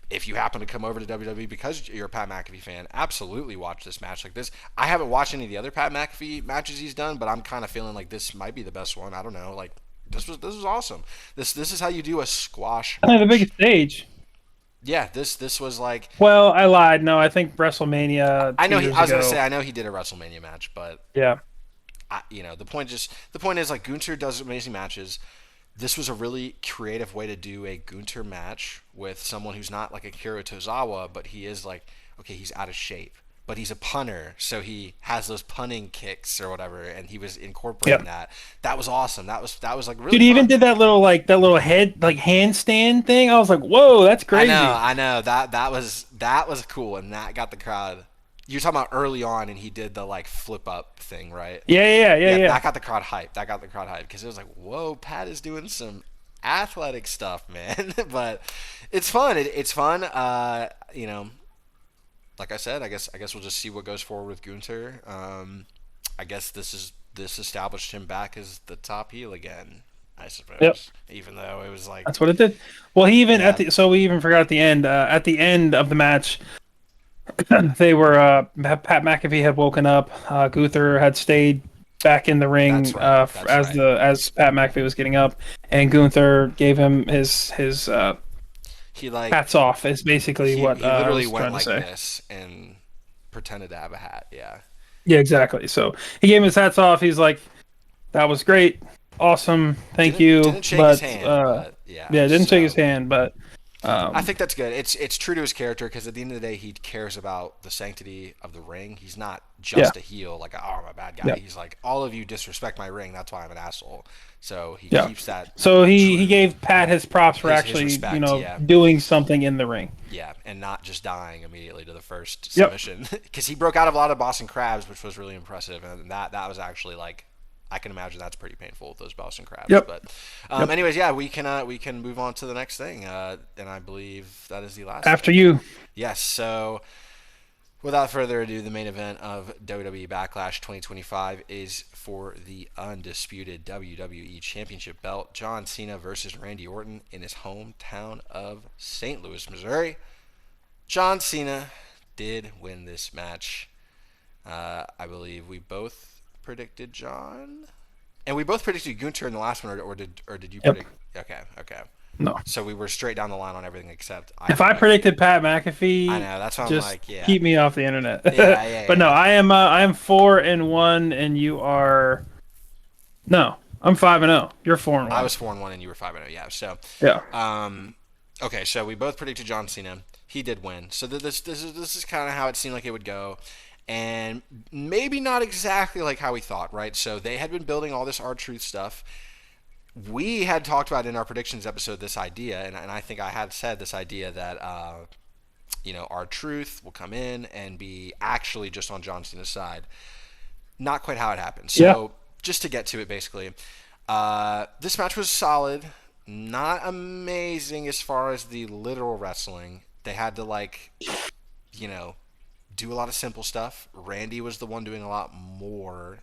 if you happen to come over to WWE because you're a Pat McAfee fan, absolutely watch this match like this. I haven't watched any of the other Pat McAfee matches he's done, but I'm kind of feeling like this might be the best one. I don't know, like this was awesome. This is how you do a squash only the match. biggest stage. Yeah, this was like Well, I lied. No, I think WrestleMania I two know he. years I was gonna say ago. I know he did a WrestleMania match, but Yeah. the point is like Gunther does amazing matches. This was a really creative way to do a Gunther match with someone who's not like a Kiro Tozawa, but he is like okay, he's out of shape, but he's a punter, so he has those punning kicks or whatever, and he was incorporating Yeah. that. That was awesome. That was like really Dude, he even fun. did that little head like handstand thing. I was like, whoa, that's crazy. I know that was cool, and that got the crowd. You're talking about early on, and he did the like flip up thing, right? Yeah, yeah, yeah, Yeah, yeah. that got the crowd hyped. That got the crowd hyped because it was like, whoa, Pat is doing some athletic stuff, man. But it's fun. It's fun. Like I said, I guess we'll just see what goes forward with Gunther. I guess this established him back as the top heel again. I Yep. suppose, even though it was like, That's what it did. Well, he even yeah, we even forgot at the end of the match, they were Pat McAfee had woken up. Gunther had stayed back in the ring that's right, that's right. as Pat McAfee was getting up, and Gunther gave him his He like hats off. Is basically what he I literally was went trying to like say. this and pretended to have a hat. Yeah, Yeah, exactly. So he gave him his hats off. He's like, "That was great, awesome, thank you." didn't shake his But hand, but yeah. yeah, didn't shake his So hand. But I um, think that's good. It's true to his character because at the end of the day, he cares about the sanctity of the ring. He's not yeah, just a heel, like oh, I'm a bad guy. yeah, He's like all of you disrespect my ring. That's why I'm an asshole. So he yeah. keeps that So he true. gave Pat his props for His actually respect, yeah, doing something in the ring. yeah, and not just dying immediately to the first Yep, submission because he broke out of a lot of Boston Crabs, which was really impressive, and that was actually like I can imagine that's pretty painful with those Boston Crabs. yep, But, yep. anyways, yeah, we can move on to the next thing, and I believe that is the last After thing. you. Yes. So, without further ado, the main event of WWE Backlash 2025 is for the undisputed WWE Championship belt: John Cena versus Randy Orton in his hometown of St. Louis, Missouri. John Cena did win this match. I believe we both predicted John. And we both predicted Gunter in the last one, or did you Yep. predict? Okay, okay. No. So we were straight down the line on everything except I If I predicted. predicted Pat I McAfee, know. That's why I'm just like, yeah, keep me off the internet. yeah, yeah, But no, yeah. I am 4-1, and you are no, I'm 5-0. You're four and I one. was 4-1 and you were 5-0. Yeah. So, Yeah. um, okay. So we both predicted John Cena. He did win. So this is kind of how it seemed like it would go, and maybe not exactly like how we thought, right? So they had been building all this R-Truth stuff. We had talked about in our predictions episode this idea, and I think I had said this idea that R-Truth will come in and be actually just on John Cena's side. Not quite how it happened. Yeah. So just to get to it, basically, this match was solid, not amazing as far as the literal wrestling. They had to like, you know, do a lot of simple stuff. Randy was the one doing a lot more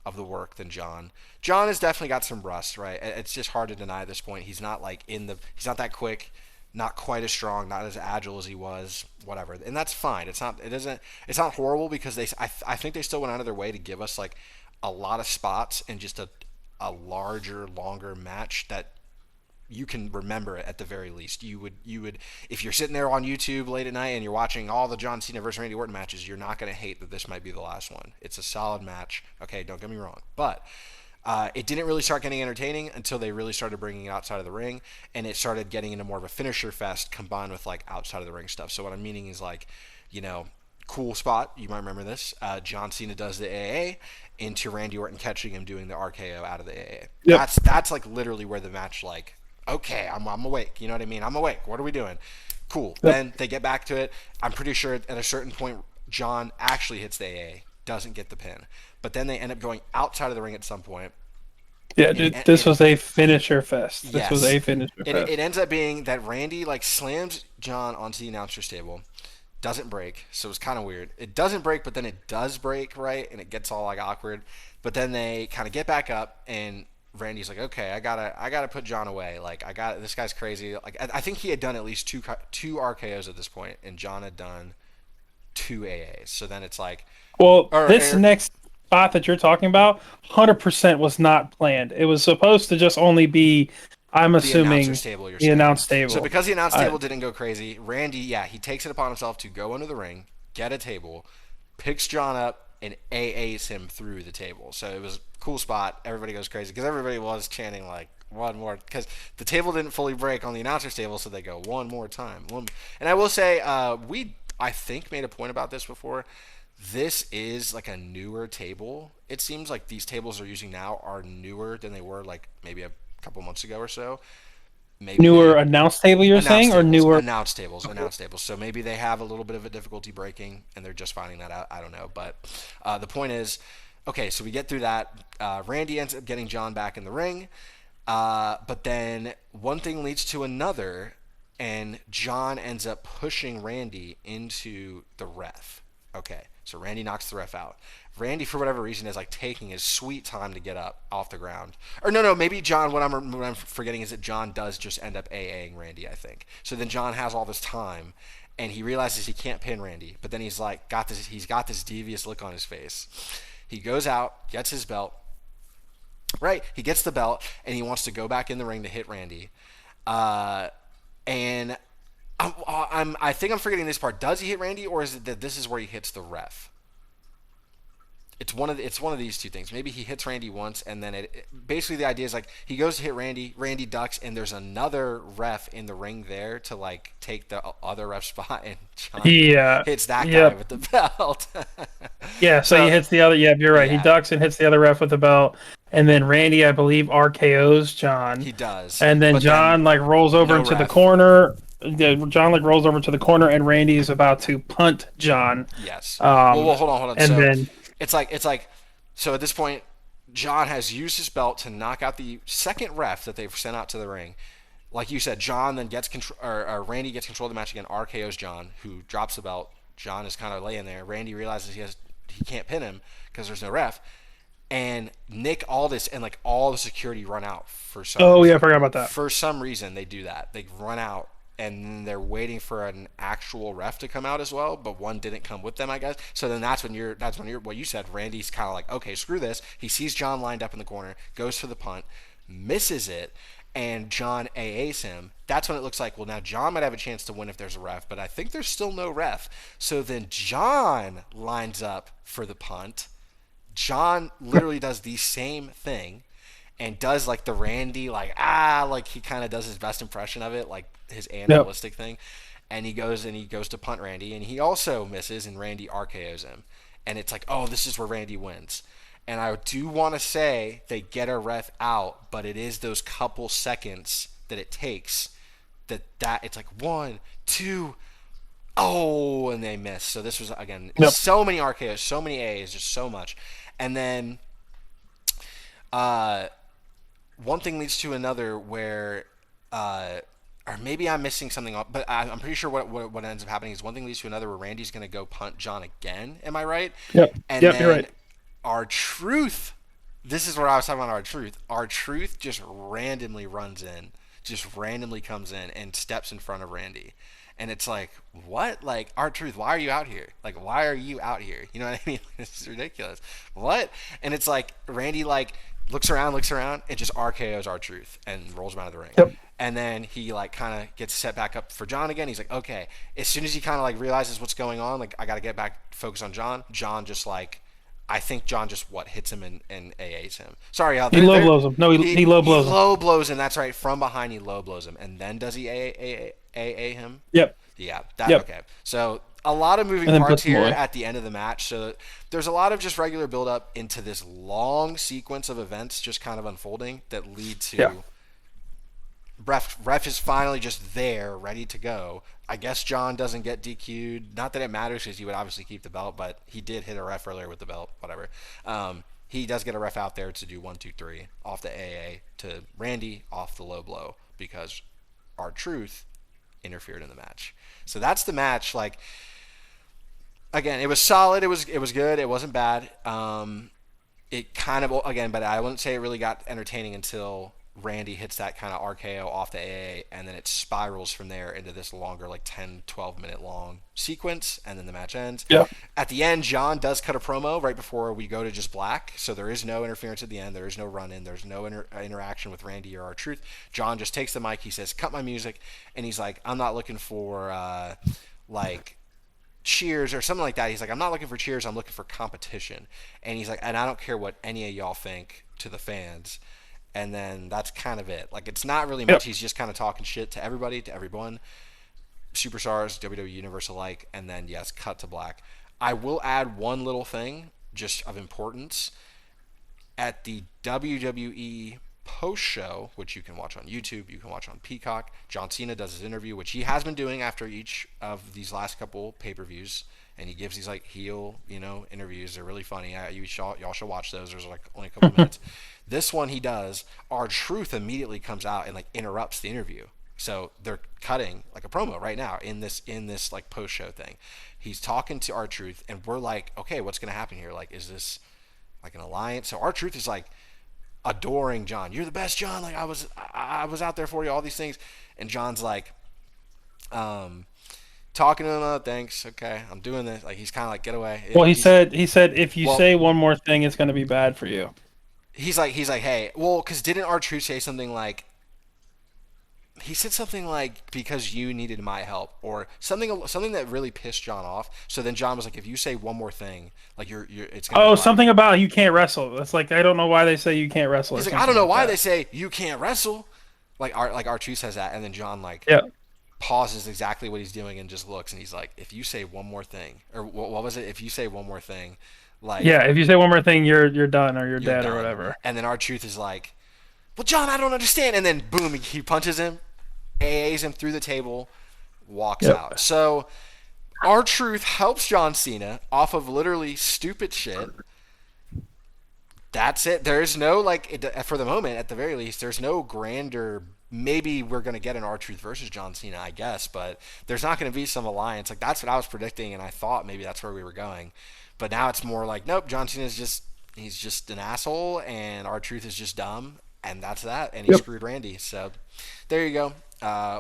of the work than John. John has definitely got some rust, right? It's just hard to deny at this point. He's not like he's not that quick, not quite as strong, not as agile as he was, whatever. And that's fine. It's not horrible because I think they still went out of their way to give us like a lot of spots and just a larger, longer match that you can remember it at the very least. You would if you're sitting there on YouTube late at night and you're watching all the John Cena versus Randy Orton matches, you're not going to hate that this might be the last one. It's a solid match. Okay, don't get me wrong, but it didn't really start getting entertaining until they really started bringing it outside of the ring, and it started getting into more of a finisher fest combined with like outside of the ring stuff. So what I'm meaning is like, you know, cool spot. You might remember this. John Cena does the AA into Randy Orton catching him doing the RKO out of the AA. Yep. That's like literally where the match like, okay, I'm awake. You know what I mean? I'm awake. What are we doing? Cool. Yep. Then they get back to it. I'm pretty sure at a certain point, John actually hits the AA, doesn't get the pin. But then they end up going outside of the ring at some point. Yeah, dude, this was a finisher fest. This was a finisher fest. It ends up being that Randy like slams John onto the announcer's table. Doesn't break, so it's kind of weird. It doesn't break, but then it does break, right? And it gets all like awkward. But then they kind of get back up, and Randy's like, okay, I gotta put John away. Like this guy's crazy. Like I think he had done at least two RKOs at this point, and John had done two AAs. So then it's like, well, this next spot that you're talking about, 100% was not planned. It was supposed to just only be, I'm assuming, the announce table. So because the announce table didn't go crazy, Randy, he takes it upon himself to go under the ring, get a table, picks John up, and AAs him through the table. So it was a cool spot. Everybody goes crazy because everybody was chanting like one more, because the table didn't fully break on the announcer's table, so they go one more time. And I will say, I think made a point about this before. This is like a newer table. It seems like these tables they're using now are newer than they were like maybe a couple months ago or so. Maybe newer announce table you're saying, tables, or newer announce tables. So maybe they have a little bit of a difficulty breaking and they're just finding that out. I don't know, but the point is, okay, so we get through that. Randy ends up getting John back in the ring, but then one thing leads to another, and John ends up pushing Randy into the ref. Okay, so Randy knocks the ref out. Randy, for whatever reason, is like taking his sweet time to get up off the ground. Or no, maybe John. What I'm forgetting is that John does just end up AAing Randy, I think. So then John has all this time, and he realizes he can't pin Randy. But then he's like, he's got this devious look on his face. He goes out, gets his belt. Right, he gets the belt, and he wants to go back in the ring to hit Randy. And I think I'm forgetting this part. Does he hit Randy, or is it that this is where he hits the ref? It's one of these two things. Maybe he hits Randy once, and then basically the idea is like he goes to hit Randy, Randy ducks, and there's another ref in the ring there to like take the other ref spot, and John hits that guy with the belt. So he hits the other. Yeah, you're right. He ducks and hits the other ref with the belt, and then Randy, I believe, RKO's John. He does, and then John like rolls over into the corner. John like rolls over to the corner, and Randy is about to punt John. Yes. Well, hold on. And then it's like, so at this point, John has used his belt to knock out the second ref that they've sent out to the ring. Like you said, John then gets control, or Randy gets control of the match again. RKO's John, who drops the belt. John is kind of laying there. Randy realizes he can't pin him because there's no ref. And Nick Aldis and like all the security run out for some reason. Yeah, I forgot about that. For some reason, they do that. They run out. And they're waiting for an actual ref to come out as well, but one didn't come with them, I guess. So then that's when you're what you said. Randy's kind of like, okay, screw this. He sees John lined up in the corner, goes for the punt, misses it, and John AAs him. That's when it looks like, well, now John might have a chance to win if there's a ref, but I think there's still no ref. So then John lines up for the punt. John literally does the same thing and does like the Randy like he kind of does his best impression of it, like his animalistic thing, and he goes to punt Randy, and he also misses, and Randy RKO's him, and it's like, oh, this is where Randy wins. And I do want to say they get a ref out, but it is those couple seconds that it takes that it's like 1, 2, oh, and they miss. So this was again so many RKOs, so many A's, just so much, and then one thing leads to another where, or maybe I'm missing something, but I'm pretty sure what ends up happening is one thing leads to another where Randy's going to go punt John again. Am I right? Yep. And yep, then you're right. R-Truth this is where I was talking about our truth. Our truth just randomly runs in, just randomly comes in and steps in front of Randy. And it's like, what? Like, our truth, why are you out here? Like, why are you out here? You know what I mean? It's ridiculous. What? And it's like, Randy, like, looks around, and just RKO's our truth and rolls him out of the ring. Yep. And then he, like, kind of gets set back up for John again. He's like, okay. As soon as he kind of, like, realizes what's going on, like, I got to get back focus on John. John just, like, I think John just hits him and AAs him. Sorry, He low blows him. No, he low he blows him. low blows him. That's right. From behind, he low blows him, and then does he AA him? Yep. Yeah. That Yep. okay. So a lot of moving And then parts puts him here away. at the end of the match. So there's a lot of just regular build up into this long sequence of events just kind of unfolding that lead Yeah. to ref is finally just there, ready to go. I guess John doesn't get DQ'd. Not that it matters because he would obviously keep the belt, but he did hit a ref earlier with the belt. Whatever. He does get a ref out there to do 1, 2, 3 off the AA to Randy off the low blow because our truth interfered in the match. So that's the match. Like again, it was solid. It was good. It wasn't bad. It kind of again, but I wouldn't say it really got entertaining until Randy hits that kind of RKO off the AA, and then it spirals from there into this longer, like 10, 12 minute long sequence, and then the match ends. Yeah. At the end, John does cut a promo right before we go to just black, so there is no interference at the end. There is no run in. There's no interaction with Randy or our truth. John just takes the mic. He says, "Cut my music," and he's like, "I'm not looking for like." Cheers or something like that. He's like, I'm not looking for cheers, I'm looking for competition. And he's like, and I don't care what any of y'all think to the fans. And then that's kind of it. Like, it's not really Yep. much. He's just kind of talking shit to everybody, to everyone, superstars, WWE Universe alike. And then, yes, cut to black. I will add one little thing, just of importance. At the WWE post show, which you can watch on YouTube, you can watch on Peacock, John Cena does his interview, which he has been doing after each of these last couple pay-per-views, and he gives these like heel, interviews. They're really funny. Y'all should watch those. There's like only a couple minutes. This one he does. Our Truth immediately comes out and like interrupts the interview. So they're cutting like a promo right now in this like post show thing. He's talking to our Truth, and we're like, okay, what's gonna happen here? Like, is this like an alliance? So our Truth is like adoring John. You're the best, John. Like I was out there for you. All these things, and John's like, talking to him. Oh, thanks. Okay, I'm doing this. Like he's kind of like, get away. Well, He's he said if you well, say one more thing, it's going to be bad for you. he's like, hey, well, because didn't our Truth say something like? He said something like because you needed my help or something that really pissed John off. So then John was like, if you say one more thing, like you're it's gonna be Oh, black. something about you can't wrestle. It's like I don't know why they say you can't wrestle or He's like, I don't something know like why that. they say you can't wrestle. Like our Truth says that, and then John like Yeah. pauses exactly what he's doing and just looks, and he's like, if you say one more thing, or what was it? If you say one more thing, like Yeah, if you say one more thing, you're done or you're you're dead or done. whatever. And then our Truth is like, well, John, I don't understand. And then boom, he punches him, AAs him through the table, walks Yep. out. So our Truth helps John Cena off of literally stupid shit. That's it. There's no for the moment, at the very least, there's no grander. Maybe we're gonna get an R Truth versus John Cena, I guess, but there's not gonna be some alliance. Like that's what I was predicting, and I thought maybe that's where we were going. But now it's more like, nope, John Cena's he's just an asshole, and R Truth is just dumb, and that's that. And he Yep. screwed Randy. So there you go.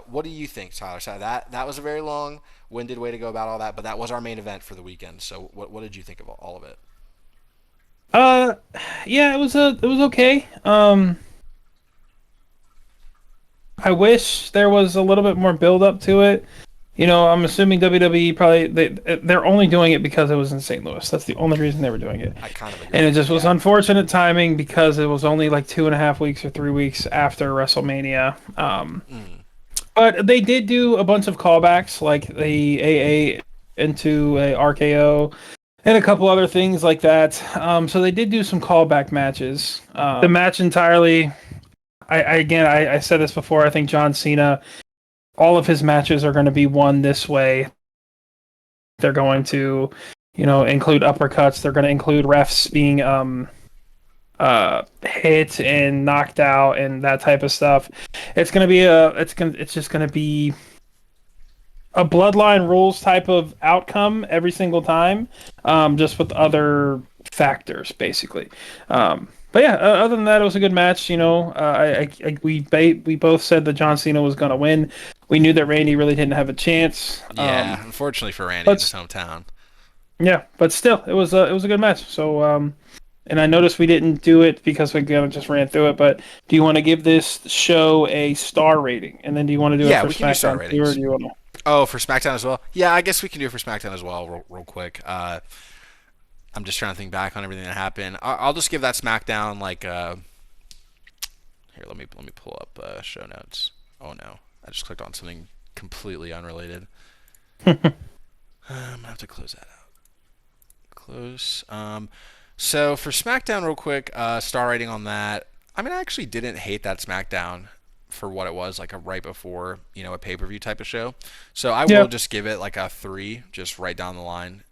What do you think, Tyler? So that was a very long-winded way to go about all that, but that was our main event for the weekend. So what did you think of all of it? Uh, yeah, it was okay. I wish there was a little bit more build up to it. You know, I'm assuming WWE probably they're only doing it because it was in St. Louis. That's the only reason they were doing it. I kind of And agree. it just was Yeah. unfortunate timing because it was only like 2.5 weeks or 3 weeks after WrestleMania. Mm. But they did do a bunch of callbacks, like the AA into a RKO and a couple other things like that. So they did do some callback matches. The match entirely, I said this before. I think John Cena, all of his matches are going to be won this way. They're going to, include uppercuts. They're going to include refs being hit and knocked out and that type of stuff. It's just going to be a bloodline rules type of outcome every single time, just with other factors basically. But yeah, other than that, it was a good match. We both said that John Cena was going to win. We knew that Randy really didn't have a chance. Yeah, unfortunately for Randy in But his hometown. yeah, but still, it was a good match. So and I noticed we didn't do it because we kind of just ran through it. But do you want to give this show a star rating, and then do you want to do it Yeah, for we can do star SmackDown too, or ratings. do you want to? Oh, for SmackDown as well? Yeah, I guess we can do it for SmackDown as well, real quick. I'm just trying to think back on everything that happened. I'll just give that SmackDown like here. Let me pull up show notes. Oh no, I just clicked on something completely unrelated. I'm gonna have to close that out. Close. So for SmackDown, real quick, star rating on that. I mean, I actually didn't hate that SmackDown for what it was, like a right before, a pay-per-view type of show. So I will Yeah. just give it like a 3, just right down the line.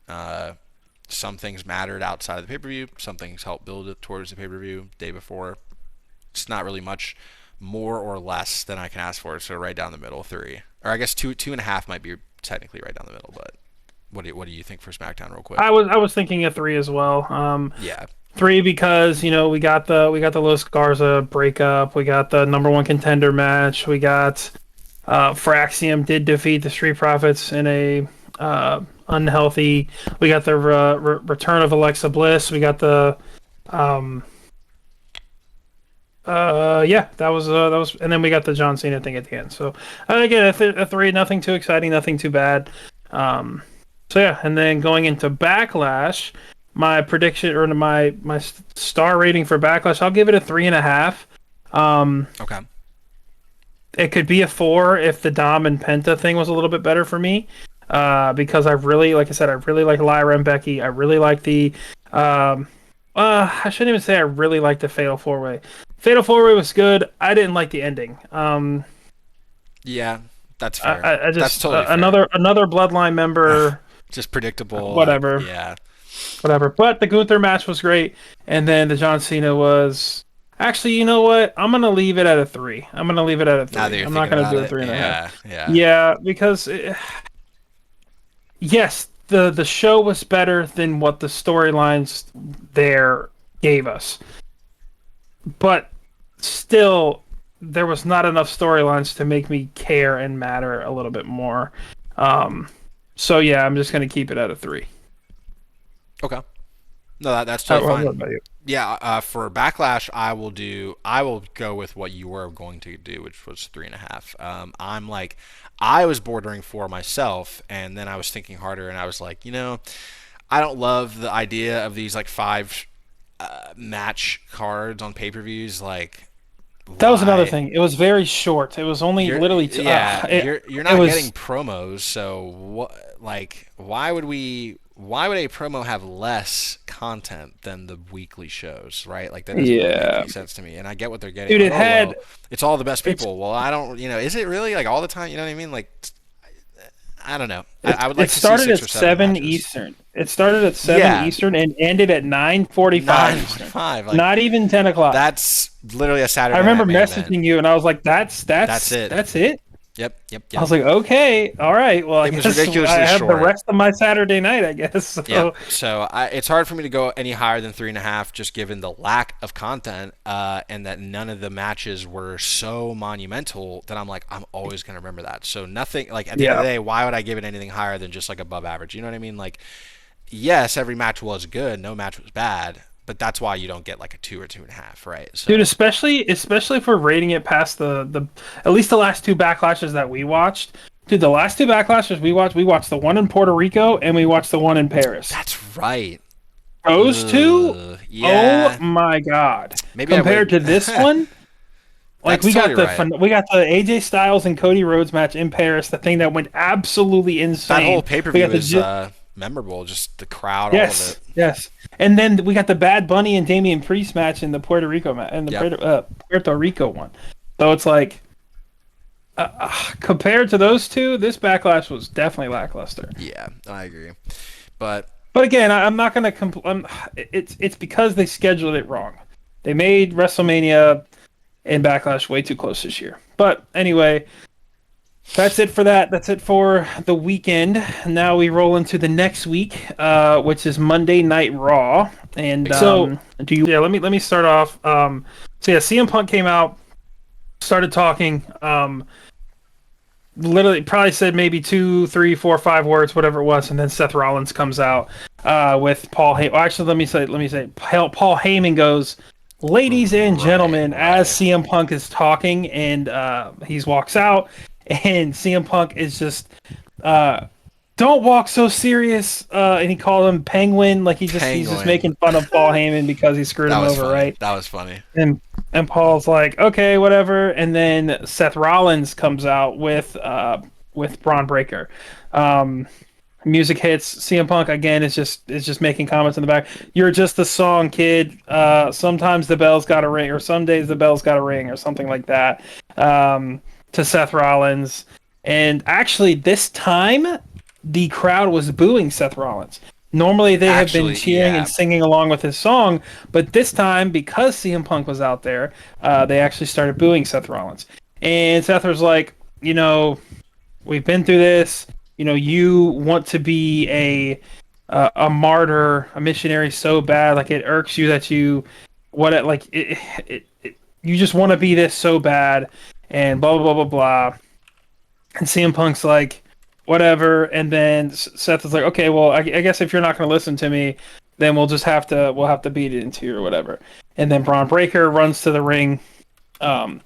Some things mattered outside of the pay-per-view. Some things helped build it towards the pay-per-view day before. It's not really much more or less than I can ask for. So right down the middle, 3. Or I guess 2.5 might be technically right down the middle. But what do you think for SmackDown, real quick? I was thinking a three as well. Yeah. Three because we got the Los Garza breakup. We got the number one contender match. We got Fraxium did defeat the Street Profits in a unhealthy. We got the return of Alexa Bliss. We got the yeah, that was, and then we got the John Cena thing at the end. So again, a three, nothing too exciting, nothing too bad. So yeah, and then going into Backlash, my prediction or my star rating for Backlash, I'll give it a 3.5. Okay. It could be a 4 if the Dom and Penta thing was a little bit better for me. Because I really, like I said, I really like Lyra and Becky. I really like the I shouldn't even say I really like the Fatal 4-Way. Fatal 4-Way was good. I didn't like the ending. Yeah, that's fair. I That's just totally fair. another Bloodline member, Just predictable. whatever, Yeah. whatever. But the Gunther match was great, and then the John Cena was. Actually, you know what? I'm gonna leave it at a 3. I'm gonna leave it at a Now that 3. you're I'm not thinking gonna about do a it, 3.5. yeah. Yeah, because yes, the show was better than what the storylines there gave us, but still, there was not enough storylines to make me care and matter a little bit more. So yeah, I'm just gonna keep it at a 3. Okay. No, that's totally What fine. about you? Yeah, for Backlash, I will go with what you were going to do, which was 3.5. I was bordering 4 myself, and then I was thinking harder, and I was like, I don't love the idea of these like 5 match cards on pay-per-views. Like, That was another why? thing. It was very short. It was only You're literally yeah, you're it not getting was promos, so what? Like, why would a promo have less content than the weekly shows, right? Like that doesn't really make yeah, any sense to me. And I get what they're getting. dude. Like, It oh had well, it's all the best it's people. Well, I don't, is it really like all the time? You know what I mean? Like, I don't know. I, It I would it like to see started 6 at or 7 7 matches. Eastern. It started at 7 Yeah, Eastern and ended at 9:45 Eastern. 9:45. Like Not even 10 o'clock. that's literally a I Saturday remember night main event. messaging you and I was like, "That's That's that's it. that's it." Yep, yep, I yep. was like, "Okay, all right. Well, I It was guess I ridiculously have the short. rest of my Saturday night. I guess." Yep. So So it's hard for me to go any higher than 3.5, just given the lack of content, and that none of the matches were so monumental that I'm like, I'm always gonna remember that. So nothing like at the end of yeah, the day, why would I give it anything higher than just like above average? You know what I mean? Like, yes, every match was good, no match was bad, but that's why you don't get like a 2 or 2.5, right? dude. So Especially for rating it past the at least the last 2 backlashes that we watched. Dude, the last 2 backlashes we watched the one in Puerto Rico and we watched the one in Paris. that's right. Those two, oh Yeah. my god! Maybe I Compared would. to this one, like That's totally right. we got the AJ Styles and Cody Rhodes match in Paris, the thing that went absolutely That whole insane. pay per We view got the is memorable. Just the crowd, all of yes, it. yes, and then we got the Bad Bunny and Damian Priest match in the Puerto Rico and the Yep. Puerto Rico one. So it's like compared to those two, this backlash was definitely lackluster. Yeah, I agree. But But again, I'm not gonna it's because they scheduled it wrong. They made WrestleMania and Backlash way too close this year. But anyway, That's it for that. That's it for the weekend. Now we roll into the next week, which is Monday Night Raw. And Exciting. do you? Yeah, let me start off. So yeah, CM Punk came out, started talking. Literally, probably said maybe two, three, four, five words, whatever it was, and then Seth Rollins comes out with Paul. Well, actually, let me say, Paul Heyman goes, "Ladies and Right, gentlemen," as right. CM Punk is talking, and he walks out, and CM Punk is just uh, don't walk so serious. And he called him Penguin, like he's just Penguin. making fun of Paul Heyman because he screwed That him was over, funny. right? That was funny. And Paul's like, okay, whatever. And then Seth Rollins comes out with Braun Breaker. Um, music hits. CM Punk again is just making comments in the back. You're just a song, kid. Sometimes the bell's got to ring, or some days the bell's got to ring, or something like that. To Seth Rollins, and actually this time the crowd was booing Seth Rollins. Normally they have been Actually, cheering and yeah. singing along with his song, but this time because CM Punk was out there, they actually started booing Seth Rollins. And Seth was like, we've been through this. You want to be a martyr, a missionary so bad, like it irks you that you just want to be this so bad, and blah blah blah blah blah. And CM Punk's like, whatever. And then Seth is like, okay, well, I guess if you're not going to listen to me, then we'll have to beat it into you or whatever. And then Braun Breaker runs to the ring. Um,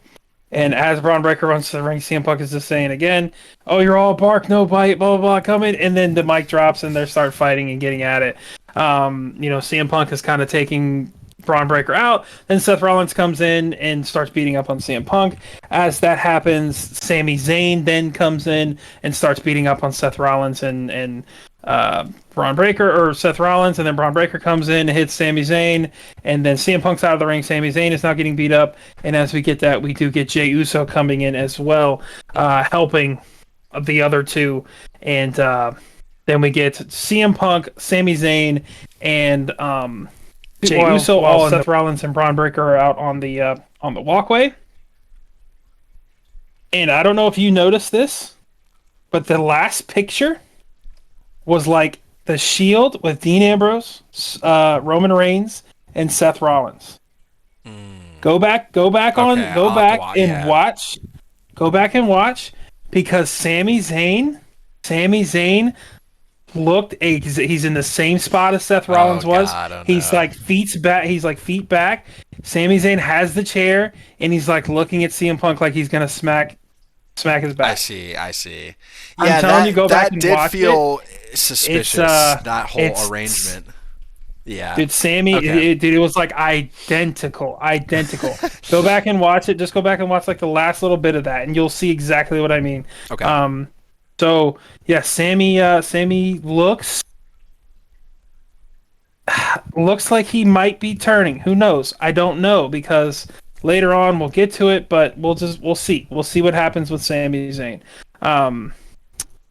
and as Braun Breaker runs to the ring, CM Punk is just saying again, "Oh, you're all bark, no bite, blah blah blah, coming." And then the mic drops, and they start fighting and getting at it. CM Punk is kind of taking Braun Breaker out. Then Seth Rollins comes in and starts beating up on CM Punk. As that happens, Sami Zayn then comes in and starts beating up on Seth Rollins and Braun Breaker, or Seth Rollins, and then Braun Breaker comes in and hits Sami Zayn, and then CM Punk's out of the ring. Sami Zayn is now getting beat up, and as we get that, we do get Jey Uso coming in as well, helping the other two, and then we get CM Punk, Sami Zayn, and Jey Uso, while Seth Rollins and Braun Breaker are out on the walkway. And I don't know if you noticed this, but the last picture was like the Shield with Dean Ambrose, Roman Reigns, and Seth Rollins. Mm. Okay, Go I'll have to back watch. and Yeah. watch, go back and watch, because Sami Zayn he's in the same spot as Seth Oh Rollins was. God. Oh He's no. like feet back. He's like feet back. Sami Zayn has the chair, and he's like looking at CM Punk like he's gonna smack his I back. see. I see. I'm Yeah, telling you, that go back that and did watch it. feel It's suspicious. That whole it's arrangement. Yeah. Dude, Okay. dude, it was like identical, identical. Go back and watch it. Just go back and watch like the last little bit of that, and you'll see exactly what I mean. Okay. Um, so yeah, Sammy looks like he might be turning. Who knows? I don't know, because later on we'll get to it, but we'll see. We'll see what happens with Sami Zayn. Um,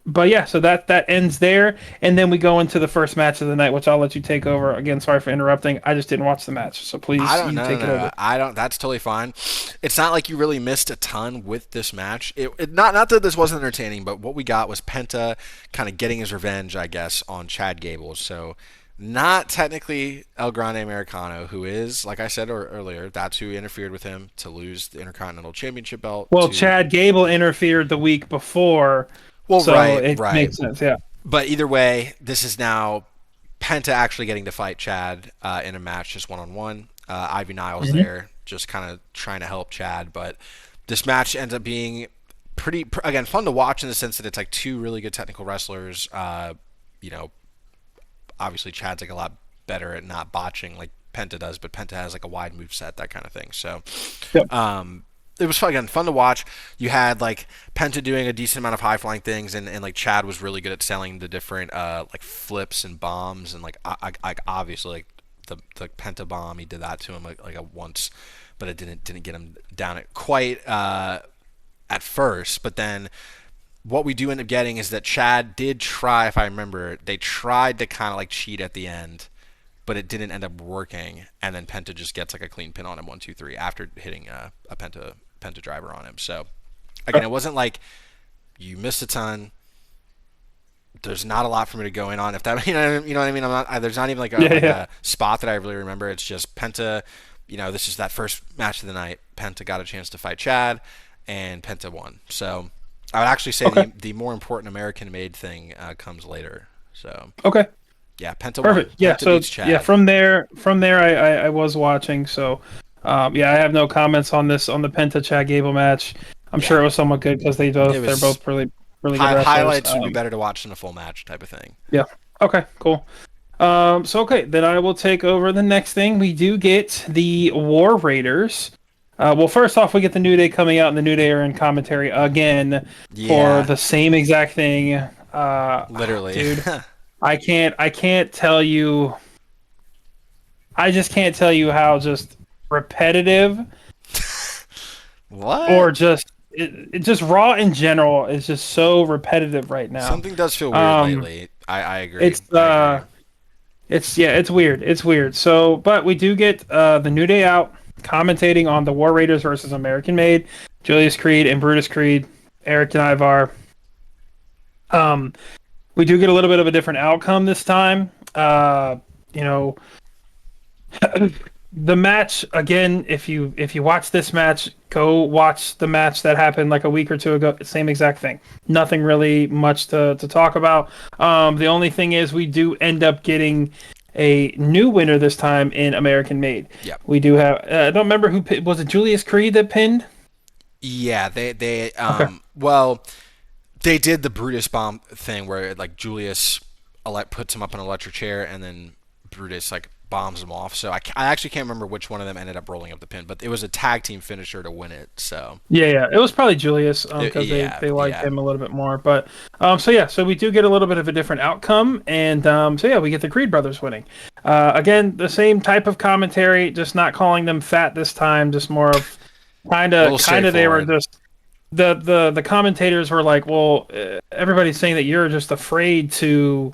but yeah, so that ends there, and then we go into the first match of the night, which I'll let you take over. Again, sorry for interrupting. I just didn't watch the match, so I please, don't you know, take no, it no. over. I don't. That's totally fine. It's not like you really missed a ton with this match. Not that this wasn't entertaining, but what we got was Penta kind of getting his revenge, I guess, on Chad Gable. So not technically El Grande Americano, who is, like I said earlier, that's who interfered with him to lose the Intercontinental Championship belt Well, to. Chad Gable interfered the week before, Well, so right, it right. makes sense. Yeah. But either way, this is now Penta actually getting to fight Chad in a match, just one on one. Ivy Niles Mhm. there, just kind of trying to help Chad. But this match ends up being pretty, again, fun to watch in the sense that it's like two really good technical wrestlers. You know, obviously Chad's like a lot better at not botching like Penta does, but Penta has like a wide move set, that kind of thing. So Yep. it was fun, again, fun to watch. You had like Penta doing a decent amount of high flying things, and like Chad was really good at selling the different like flips and bombs, and like obviously like the Penta bomb, he did that to him like a once, but it didn't get him down it quite at first. But then what we do end up getting is that Chad did try, if I remember, they tried to kind of like cheat at the end, but it didn't end up working. And then Penta just gets like a clean pin on him, 1, 2, 3, after hitting a Penta driver on him. So again, it wasn't like you missed a ton. There's not a lot for me to go in on. If that, you know what I mean. There's not even like Yeah, yeah. a spot that I really remember. It's just Penta. This is that first match of the night. Penta got a chance to fight Chad, and Penta won. So I would actually say Okay. the more important American-made thing comes later. So Okay. yeah, Penta won. Perfect. Yeah. Penta So beats yeah, Chad. from there, I was watching. So, yeah, I have no comments on the Penta Chad Gable match. I'm Yeah, sure it was somewhat good because it they're was both really good wrestlers. highlights would be better to watch than a full match type of thing. Yeah. Okay. Cool. So okay, then I will take over the next thing. We do get the War Raiders. Well, first off, we get the New Day coming out, and the New Day are in commentary again for Yeah, the same exact thing. literally. Dude, I can't tell you. I just can't tell you how just repetitive What? or just it just Raw in general is just so repetitive right now. Something does feel weird Um, lately. I agree. it's I agree. It's yeah, it's weird. It's weird. So, but we do get the New Day out commentating on the War Raiders versus American Made, Julius Creed and Brutus Creed, Eric and Ivar. Um, we do get a little bit of a different outcome this time. You know, the match again. If you watch this match, go watch the match that happened like a week or two ago. Same exact thing. Nothing really much to talk about. The only thing is we do end up getting a new winner this time in American Made. Yep. We do have. I don't remember was it. Julius Creed that pinned? Yeah, they Okay. well, they did the Brutus bomb thing where like Julius puts him up in an electric chair and then Brutus like bombs him off. So I actually can't remember which one of them ended up rolling up the pin, but it was a tag team finisher to win it. So Yeah, yeah. It was probably Julius because yeah, they like yeah. him a little bit more. But so yeah, so we do get a little bit of a different outcome, and so yeah, we get the Creed brothers winning. Again, the same type of commentary, just not calling them fat this time, just more of A little kind of they were straightforward. just the commentators were like, well, everybody's saying that you're just afraid to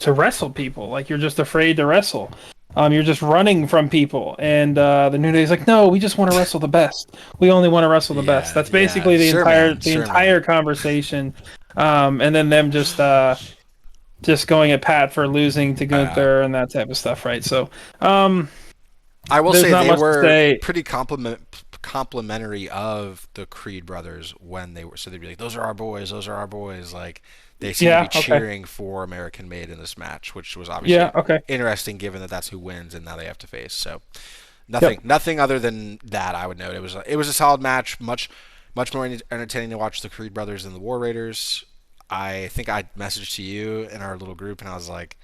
wrestle people, like you're just afraid to wrestle. You're just running from people, and the New Day's like, no, we just want to wrestle the best. We only want to wrestle the best. Yeah, That's yeah. basically Sure, man. the Sure, man. entire conversation, and then them just going at Pat for losing to Uh, Gunther and that type of stuff, right? So, um, I will there's say not they much to were say. pretty complimentary of the Creed brothers when they were. So they'd be like, "Those are our boys. Those are our boys." Like they seem to be Yeah, okay, cheering for American Made in this match, which was yeah, obviously okay, interesting given that that's who wins and now they have to face. So yep, nothing other than that. I would note it was a solid match. Much more entertaining to watch the Creed brothers than the War Raiders. I think I messaged to you in our little group and I was like,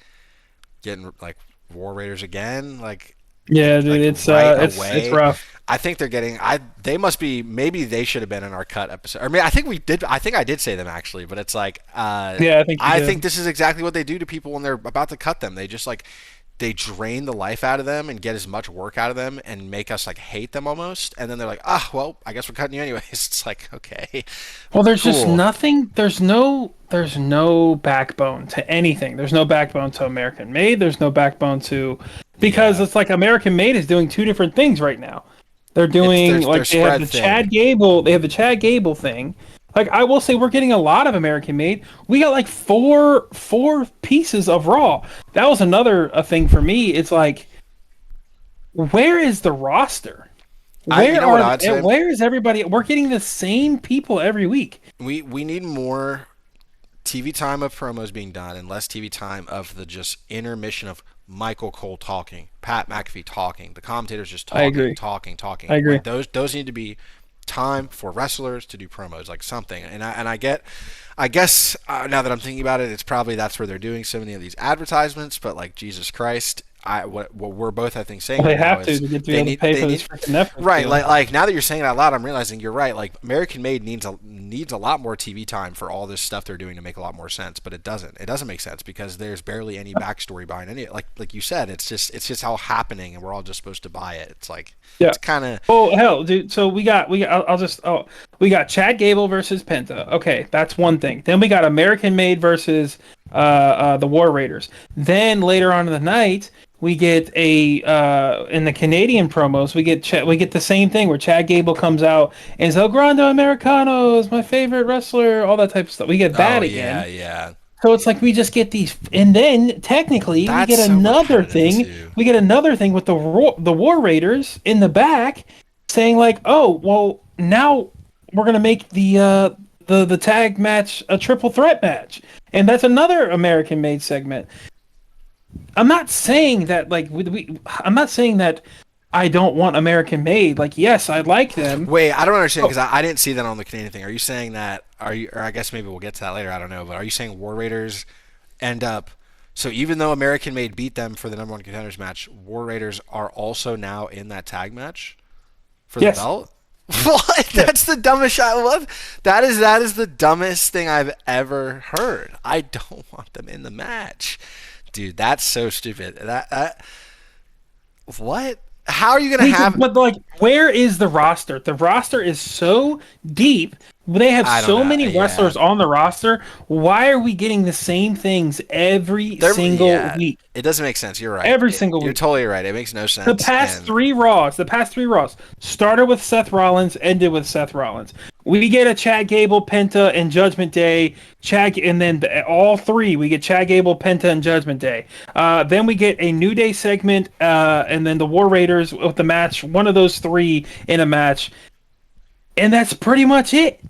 getting like War Raiders again, yeah, dude, like right it's away. rough. I think they're getting. They must be. Maybe they should have been in our cut episode. I mean, I think we did. I think I did say them actually, but it's like. Yeah, I think you I think did. this is exactly what they do to people when they're about to cut them. They just like they drain the life out of them and get as much work out of them and make us like hate them almost. And then they're like, ah, well, I guess we're cutting you anyways. It's like okay, Well, there's just cool. nothing. There's no backbone to anything. There's no backbone to American Made. There's no backbone to because Yeah, it's like American Made is doing two different things right now. They're it's doing their like they have spread the thin. Chad Gable. They have the Chad Gable thing. Like I will say, we're getting a lot of American Made. We got like four pieces of Raw. That was another a thing for me. It's like, where is the roster? You know what I'd say? Where is everybody? We're getting the same people every week. We need more TV time of promos being done and less TV time of the just intermission of Michael Cole talking, Pat McAfee talking, the commentators just I talking, agree. talking, I talking. agree. Like those need to be time for wrestlers to do promos, like something. I guess now that I'm thinking about it, it's probably that's where they're doing so many of these advertisements. But like Jesus Christ, what we're both I think saying Well, they right now have is to be able to pay they for this need freaking Netflix right deal. like now that you're saying it out loud, I'm realizing you're right. Like American Made needs a lot more TV time for all this stuff they're doing to make a lot more sense. But it doesn't make sense because there's barely any backstory behind any like you said. It's just all happening and we're all just supposed to buy it. It's like Yeah. it's kind of Oh hell, dude. So we got. I'll just. Oh, we got Chad Gable versus Penta. Okay, that's one thing. Then we got American Made versus the War Raiders. Then later on in the night, we get a in the Canadian promos, we get the same thing where Chad Gable comes out and says El Grande Americano is my favorite wrestler, all that type of stuff. We get Oh that yeah, again. yeah. So it's like we just get these, and then technically we That's get so another repetitive thing. too. We get another thing with the War Raiders in the back saying like, "Oh, well, now we're gonna make the tag match a triple threat match," and that's another American made segment. I'm not saying that like I'm not saying that I don't want American made. Like, yes, I like them. Wait, I don't understand Oh, because I didn't see that on the Canadian thing. Are you saying that? Are you? Or I guess maybe we'll get to that later. I don't know. But are you saying War Raiders end up? So even though American Made beat them for the number one contenders match, War Raiders are also now in that tag match for the yes, belt. What? yes. That's the dumbest shot. What? That is the dumbest thing I've ever heard. I don't want them in the match, dude. That's so stupid. That what? How are you gonna have? But like, where is the roster? The roster is so deep. They have I don't so know. many Yeah, wrestlers on the roster. Why are we getting the same things every single yeah. week? It doesn't make sense. You're right. Every single You're week. totally right. It makes no sense. And The past three Raws started with Seth Rollins, ended with Seth Rollins. We get a Chad Gable, Penta, and Judgment Day. And then all three we get Chad Gable, Penta, and Judgment Day. Then we get a New Day segment, and then the War Raiders with the match. One of those three in a match, and that's pretty much it.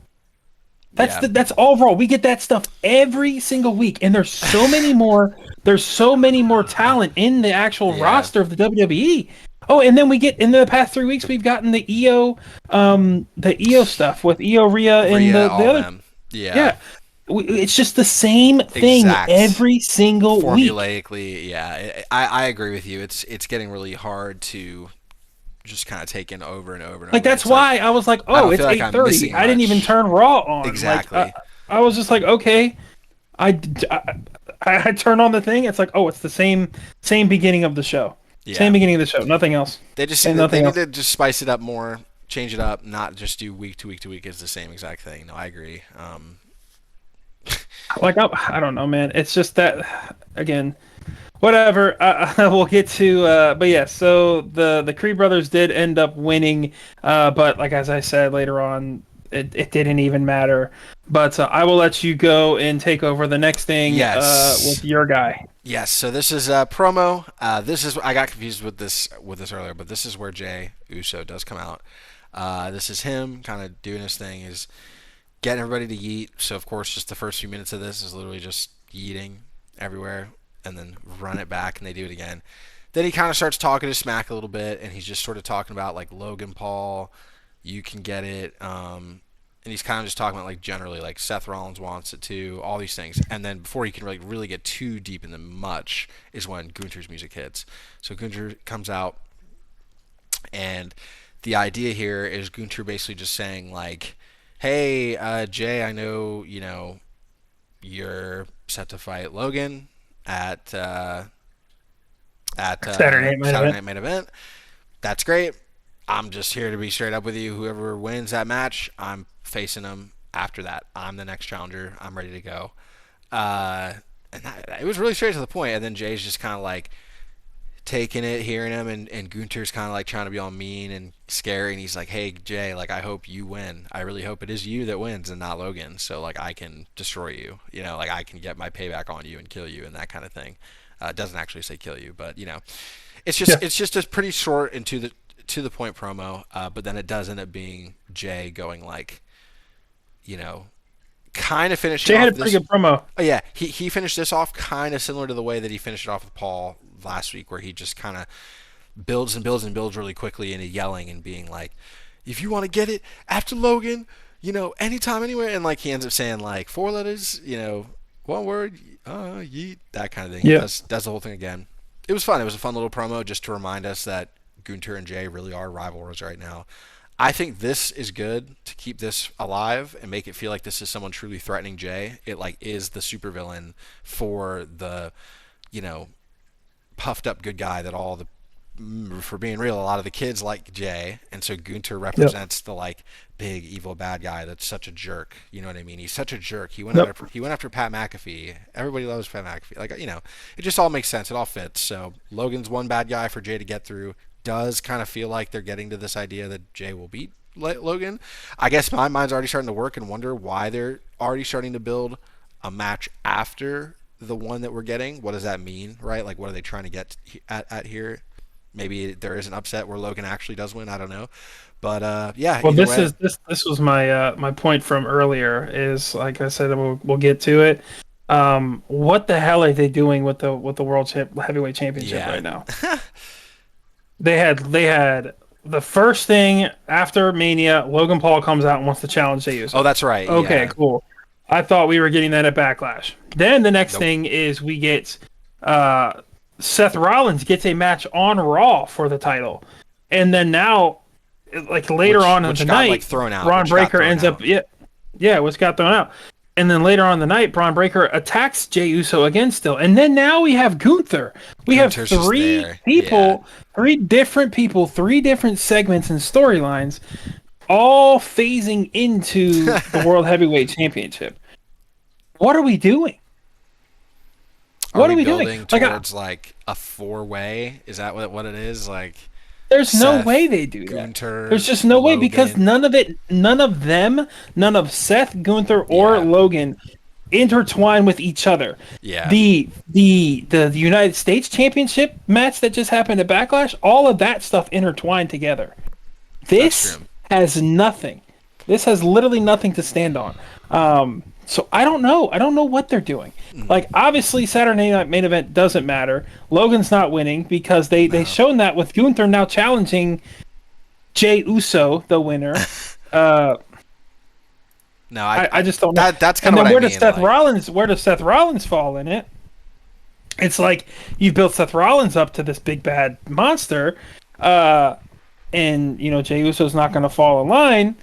yeah, That's overall. We get that stuff every single week, and there's so many more. There's so many more talent in the actual yeah. roster of the WWE. Oh, and then we get in the past 3 weeks, we've gotten the EO stuff with EO Rhea and Rhea, the all other. them. Yeah, Yeah, it's just the same thing exact. every single week. Formulaically, yeah. I agree with you. It's getting really hard to just kind of take in over and over and Like over. that's It's like why I was like, I oh, don't it's feel like I'm 8:30. missing I didn't even much. turn Raw on. Like Exactly. I was just like, okay. I, I, I turn on the thing. It's like, oh, it's the same beginning of the show. Same Yeah. beginning of the show. Nothing else. And They nothing need else. to just spice it up more, change it up, not just do week to week to week is the same exact thing. No, I agree. Like I don't know, man. It's just that again. Whatever. We'll get to. But yeah. So the Creed brothers did end up winning. But like as I said later on, it didn't even matter. But I will let you go and take over the next thing. Yes. With your guy. Yes, so this is a promo. This is I got confused with this earlier, but this is where Jay Uso does come out. This is him kind of doing his thing, is getting everybody to yeet. So of course, just the first few minutes of this is literally just yeeting everywhere, and then run it back, and they do it again. Then he kind of starts talking to smack a little bit, and he's just sort of talking about like Logan Paul, you can get it. And he's kind of just talking about like generally like Seth Rollins wants it too, all these things. And then before he can really get too deep into much is when Gunther's music hits. So Gunther comes out, and the idea here is Gunther basically just saying like, "Hey, Jay, I know you're set to fight Logan at Saturday Night Main Saturday Event. Night Main Event. That's great. I'm just here to be straight up with you. Whoever wins that match, I'm facing them after that. I'm the next challenger. I'm ready to go." It was really straight to the point. And then Jay's just kind of like taking it, hearing him, and Gunter's kind of like trying to be all mean and scary. And he's like, "Hey, Jay, like I hope you win. I really hope it is you that wins and not Logan. So like I can destroy you. Like I can get my payback on you and kill you and that kind of thing." It doesn't actually say kill you, but Yeah. it's just a pretty short and to the point promo. But then it does end up being Jay going like, you know, kind of finishing Jay had off a pretty this. good promo. Oh yeah, he finished this off kind of similar to the way that he finished it off with Paul last week, where he just kind of builds and builds and builds really quickly into yelling and being like, "If you want to get it after Logan, anytime, anywhere," and like he ends up saying like 4 letters, one word, yeet, that kind of thing. He Yeah. does the whole thing again. It was fun. It was a fun little promo just to remind us that Gunter and Jay really are rivals right now. I think this is good to keep this alive and make it feel like this is someone truly threatening Jay. It like is the supervillain for the, you know, puffed up good guy that all the for being real, a lot of the kids like Jay, and so Gunther Yep. represents the like big evil bad guy that's such a jerk. You know what I mean? He's such a jerk. Yep. He went after Pat McAfee. Everybody loves Pat McAfee. Like it just all makes sense. It all fits. So Logan's one bad guy for Jay to get through. Does kind of feel like they're getting to this idea that Jay will beat Logan. I guess my mind's already starting to work and wonder why they're already starting to build a match after the one that we're getting. What does that mean, right? Like, what are they trying to get at here? Maybe there is an upset where Logan actually does win. I don't know, but yeah. Well, Either this way, is this was my my point from earlier. Is like I said, we'll get to it. What the hell are they doing with the heavyweight championship yeah. right now? They had the first thing after Mania. Logan Paul comes out and wants to challenge Jey Oh, Uso. that's right. Okay, Yeah. cool. I thought we were getting that at Backlash. Then the next Nope. thing is we get uh, Seth Rollins gets a match on Raw for the title, and then now, like later on in Which the got like night, thrown out. Braun Which got Breaker thrown ends out. up yeah, which got thrown out. And then later on in the night, Braun Breaker attacks Jey Uso again still. And then now we have Gunther. We have Gunther's just three there. Yeah. people, three different people, three different segments and storylines, all phasing into the World Heavyweight Championship. What are we doing? Are What we are we doing? building Like, towards like a four-way? Is that what it is? Like there's no Seth, way they do that. Gunther, There's just no way because Logan. none of it, none of Seth, Gunther, or Yeah. Logan intertwine with each other. Yeah. The United States Championship match that just happened at Backlash, all of that stuff intertwined together. That's This true. has nothing. This has literally nothing to stand on. So I don't know. I don't know what they're doing. Like obviously Saturday Night Main Event doesn't matter. Logan's not winning because they No. shown that with Gunther now challenging Jey Uso, the winner. Uh, No, I just don't know. that's kind And of then what I where mean. does Seth Like, Rollins fall in it? It's like you've built Seth Rollins up to this big bad monster, and Jey Uso's not going to fall in line.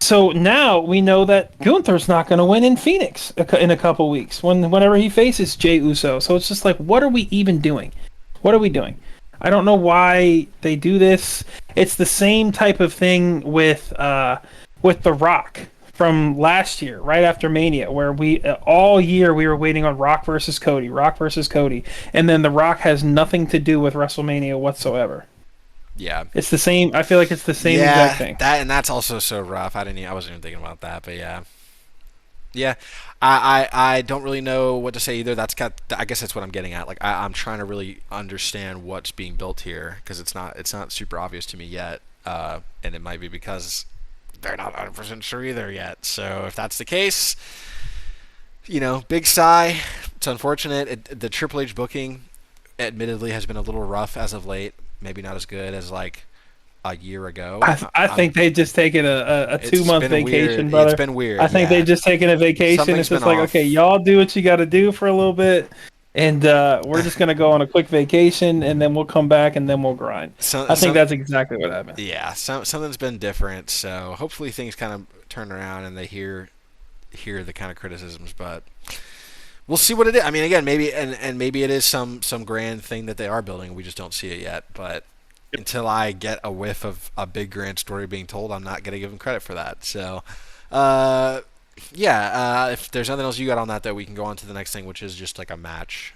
So now we know that Gunther's not going to win in Phoenix in a couple weeks whenever he faces Jey Uso. So it's just like, what are we even doing? What are we doing? I don't know why they do this. It's the same type of thing with The Rock from last year, right after Mania, where we all year we were waiting on Rock versus Cody, and then The Rock has nothing to do with WrestleMania whatsoever. yeah. It's the same. I feel like it's the same Yeah, exact thing. that's also so rough. I wasn't even thinking about that, but yeah. Yeah, I don't really know what to say either. I guess that's what I'm getting at. Like I'm trying to really understand what's being built here because it's not super obvious to me yet, and it might be because they're not 100% sure either yet. So if that's the case, big sigh. It's unfortunate. The Triple H booking, admittedly, has been a little rough as of late. Maybe not as good as like a year ago. I think they've just taken a It's 2 month been vacation, weird. brother. It's been weird. I think Yeah, they've just taken a vacation. something's It's just been like, off. okay, y'all do what you got to do for a little bit, and we're just gonna go on a quick vacation, and then we'll come back, and then we'll grind. I think that's exactly what happened. Yeah, something's been different. So hopefully things kind of turn around and they hear the kind of criticisms. But we'll see what it is. I mean, again, maybe and maybe it is some grand thing that they are building. We just don't see it yet. But until I get a whiff of a big grand story being told, I'm not gonna give them credit for that. So, yeah. If there's nothing else you got on that we can go on to the next thing, which is just like a match.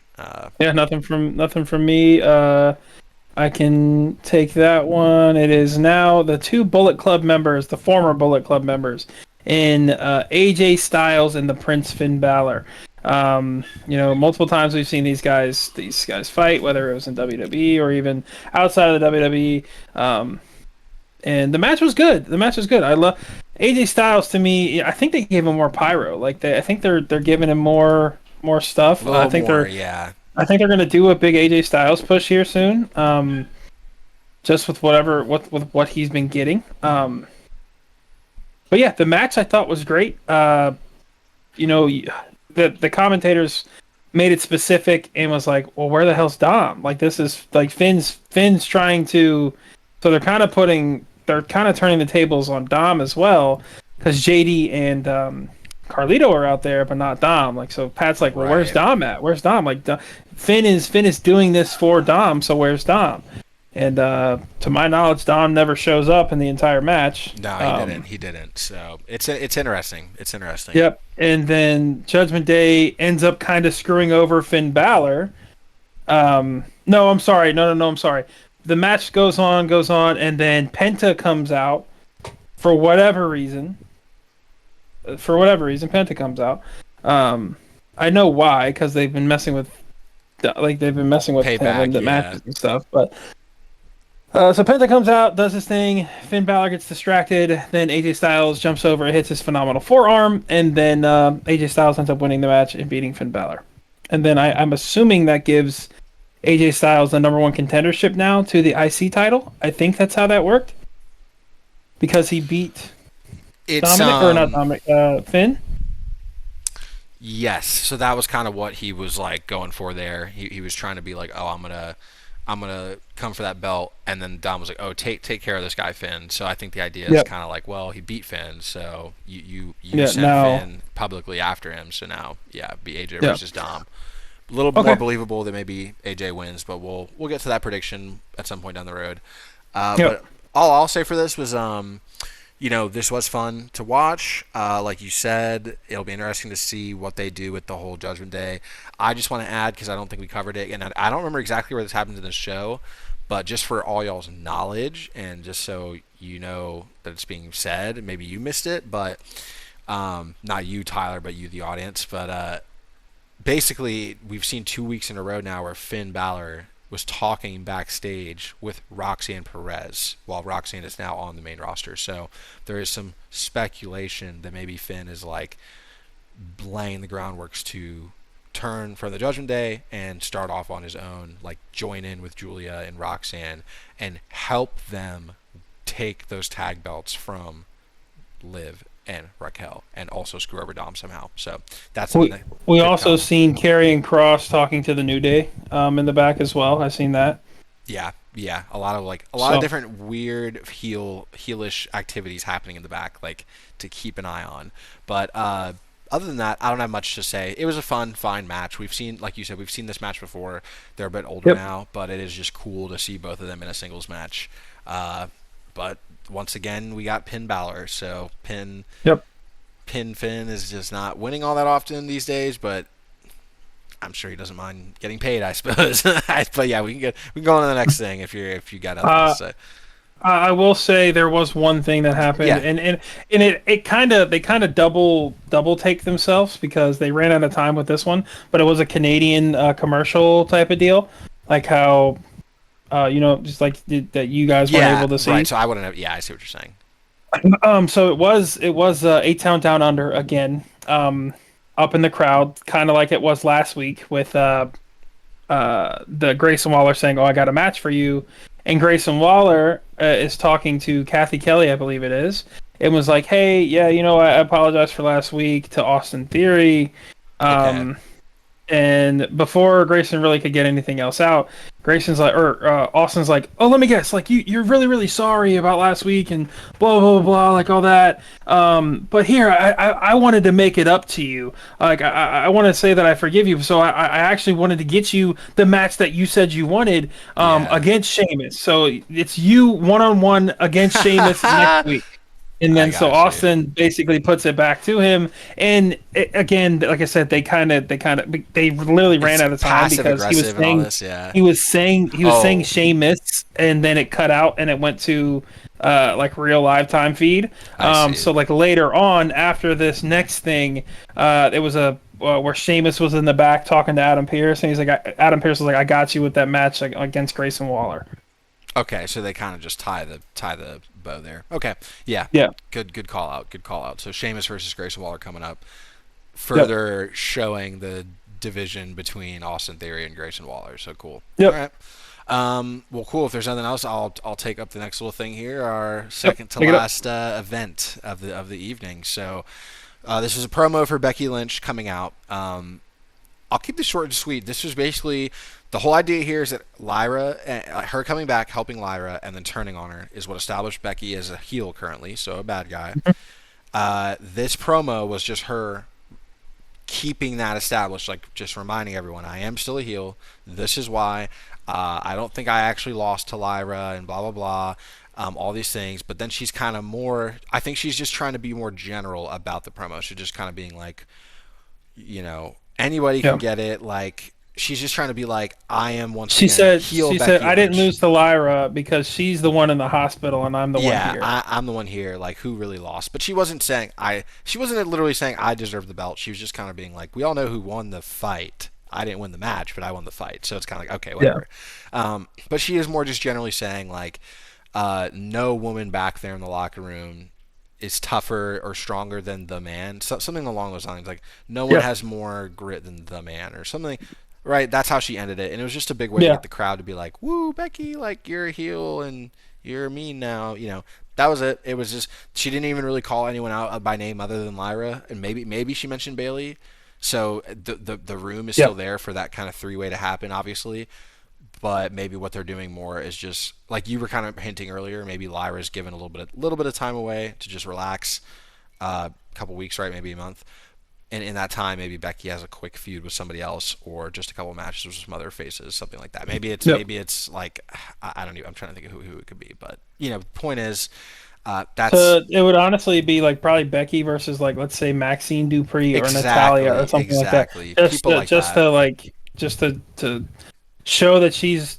Yeah, nothing from me. I can take that one. It is now the two Bullet Club members, the former Bullet Club members, in AJ Styles and the Prince Finn Balor. Multiple times we've seen these guys fight, whether it was in WWE or even outside of the WWE. And the match was good. I love AJ Styles. To me, I think they gave him more pyro. I think they're giving him more stuff. A little I think more, yeah. I think they're going to do a big AJ Styles push here soon. Just with what he's been getting. But yeah, the match I thought was great. The commentators made it specific and was like, well, where the hell's Dom? Like, this is like Finn's trying to. So they're kind of turning the tables on Dom as well, because JD and Carlito are out there, but not Dom. Like, so Pat's like, well, where's Right. Dom at? Where's Dom? Like, Finn is doing this for Dom, so where's Dom? And to my knowledge, Dom never shows up in the entire match. No, he didn't. He didn't. So it's interesting. It's interesting. Yep. And then Judgment Day ends up kind of screwing over Finn Balor. No, I'm sorry. No, I'm sorry. The match goes on, and then Penta comes out for whatever reason. Penta comes out. I know why, because they've been messing with, like they've been messing with him Payback, in the yeah. matches and stuff. But so Penta comes out, does his thing. Finn Balor gets distracted. Then AJ Styles jumps over, hits his phenomenal forearm, and then AJ Styles ends up winning the match and beating Finn Balor. And then I'm assuming that gives AJ Styles the number one contendership now to the IC title. I think that's how that worked, because he beat It's Dominic, or not Dominic, Finn. Yes. So that was kind of what he was like going for there. He was trying to be like, oh, I'm gonna come for that belt, and then Dom was like, oh, take care of this guy Finn. So I think the idea is kind of like, well, he beat Finn, so you sent Now, Finn publicly after him. So now, yeah, be AJ yeah. versus Dom. A little more Okay. believable that maybe AJ wins, but we'll get to that prediction at some point down the road. Yep. But all I'll say for this was, this was fun to watch. Like you said, it'll be interesting to see what they do with the whole Judgment Day. I just want to add, because I don't think we covered it, and I don't remember exactly where this happens in the show, but just for all y'all's knowledge, and just so you know that it's being said, maybe you missed it, but not you, Tyler, but you, the audience. But basically, we've seen 2 weeks in a row now where Finn Balor was talking backstage with Roxanne Perez while Roxanne is now on the main roster. So there is some speculation that maybe Finn is like laying the groundworks to turn from the Judgment Day and start off on his own, like join in with Julia and Roxanne and help them take those tag belts from Liv and Raquel, and also screw over Dom somehow. So that's something We that also seen Karrion Cross talking to the New Day in the back as well. I seen that. yeah, a lot of different weird heelish activities happening in the back, like to keep an eye on. But other than that, I don't have much to say. It was a fine match. We've seen, like you said, we've seen this match before. They're a bit older now, but it is just cool to see both of them in a singles match. But once again, we got Finn Balor. So Finn is just not winning all that often these days, but I'm sure he doesn't mind getting paid, I suppose. But yeah, we can go on to the next thing if you got nothing to say. I will say there was one thing that happened, Yeah. and they kind of double take themselves, because they ran out of time with this one, but it was a Canadian commercial type of deal, like how just like that you guys weren't able to see. Right. So I wouldn't have. Yeah, I see what you're saying. So it was A-Town Down Under again, up in the crowd, kind of like it was last week with the Grayson Waller saying, "Oh, I got a match for you," and Grayson Waller is talking to Kathy Kelly, I believe it is, and was like, "Hey, yeah, I apologize for last week to Austin Theory." Okay. And before Grayson really could get anything else out, Austin's like, "Oh, let me guess, like you're really, really sorry about last week and blah blah blah, like all that. But here, I wanted to make it up to you. Like I want to say that I forgive you. So I actually wanted to get you the match that you said you wanted against Sheamus. So it's you 1-on-1 against Sheamus next week." And then so Austin basically puts it back to him, and again, like I said, they literally ran out of time, because he was saying Sheamus, and then it cut out and it went to like real live time feed. So like later on after this next thing, it was where Sheamus was in the back talking to Adam Pearce, and he's like, Adam Pearce was like, "I got you with that match against Grayson Waller." Okay, so they kind of just tie the bow there. Okay, yeah. Good call out. Good call out. So Sheamus versus Grayson Waller coming up, further showing the division between Austin Theory and Grayson Waller. So cool. Yep. All right. Well, cool. If there's nothing else, I'll take up the next little thing here. Our second to last event of the evening. So this was a promo for Becky Lynch coming out. I'll keep this short and sweet. This was basically the whole idea here is that Lyra, her coming back, helping Lyra, and then turning on her is what established Becky as a heel currently, so a bad guy. This promo was just her keeping that established, like just reminding everyone, I am still a heel. This is why. I don't think I actually lost to Lyra and blah blah blah. All these things, but then she's kind of more. I think she's just trying to be more general about the promo. She's just kind of being like, anybody can Yeah. get it. Like she's just trying to be like, I am once She again said, heel she said, Becky I didn't Lynch. lose to Lyra because she's the one in the hospital and I'm the one Yeah, here. I'm the one here. Like, who really lost? But she wasn't saying I. She wasn't literally saying I deserve the belt. She was just kind of being like, we all know who won the fight. I didn't win the match, but I won the fight. So it's kind of like, okay, Yeah. whatever. But she is more just generally saying like, no woman back there in the locker room is tougher or stronger than the man. Something along those lines. Like, no one Yeah. has more grit than the man, or something. Right? That's how she ended it, and it was just a big way to Yeah. get the crowd to be like, "Woo, Becky! Like you're a heel and you're mean now." That was it. It was just she didn't even really call anyone out by name other than Lyra, and maybe she mentioned Bailey. So the room is Yeah. still there for that kind of three-way to happen, obviously. But maybe what they're doing more is just like you were kind of hinting earlier. Maybe Lyra's given a little bit of time away to just relax, a couple weeks, right? Maybe a month. And in that time, maybe Becky has a quick feud with somebody else, or just a couple matches with some other faces, something like that. Maybe it's Yep. maybe it's like I don't know. I'm trying to think of who it could be, but the point is, that's So it would honestly be like probably Becky versus like let's say Maxine Dupree or Natalia or exactly something like that. Just people to, like just that. to like just to show that she's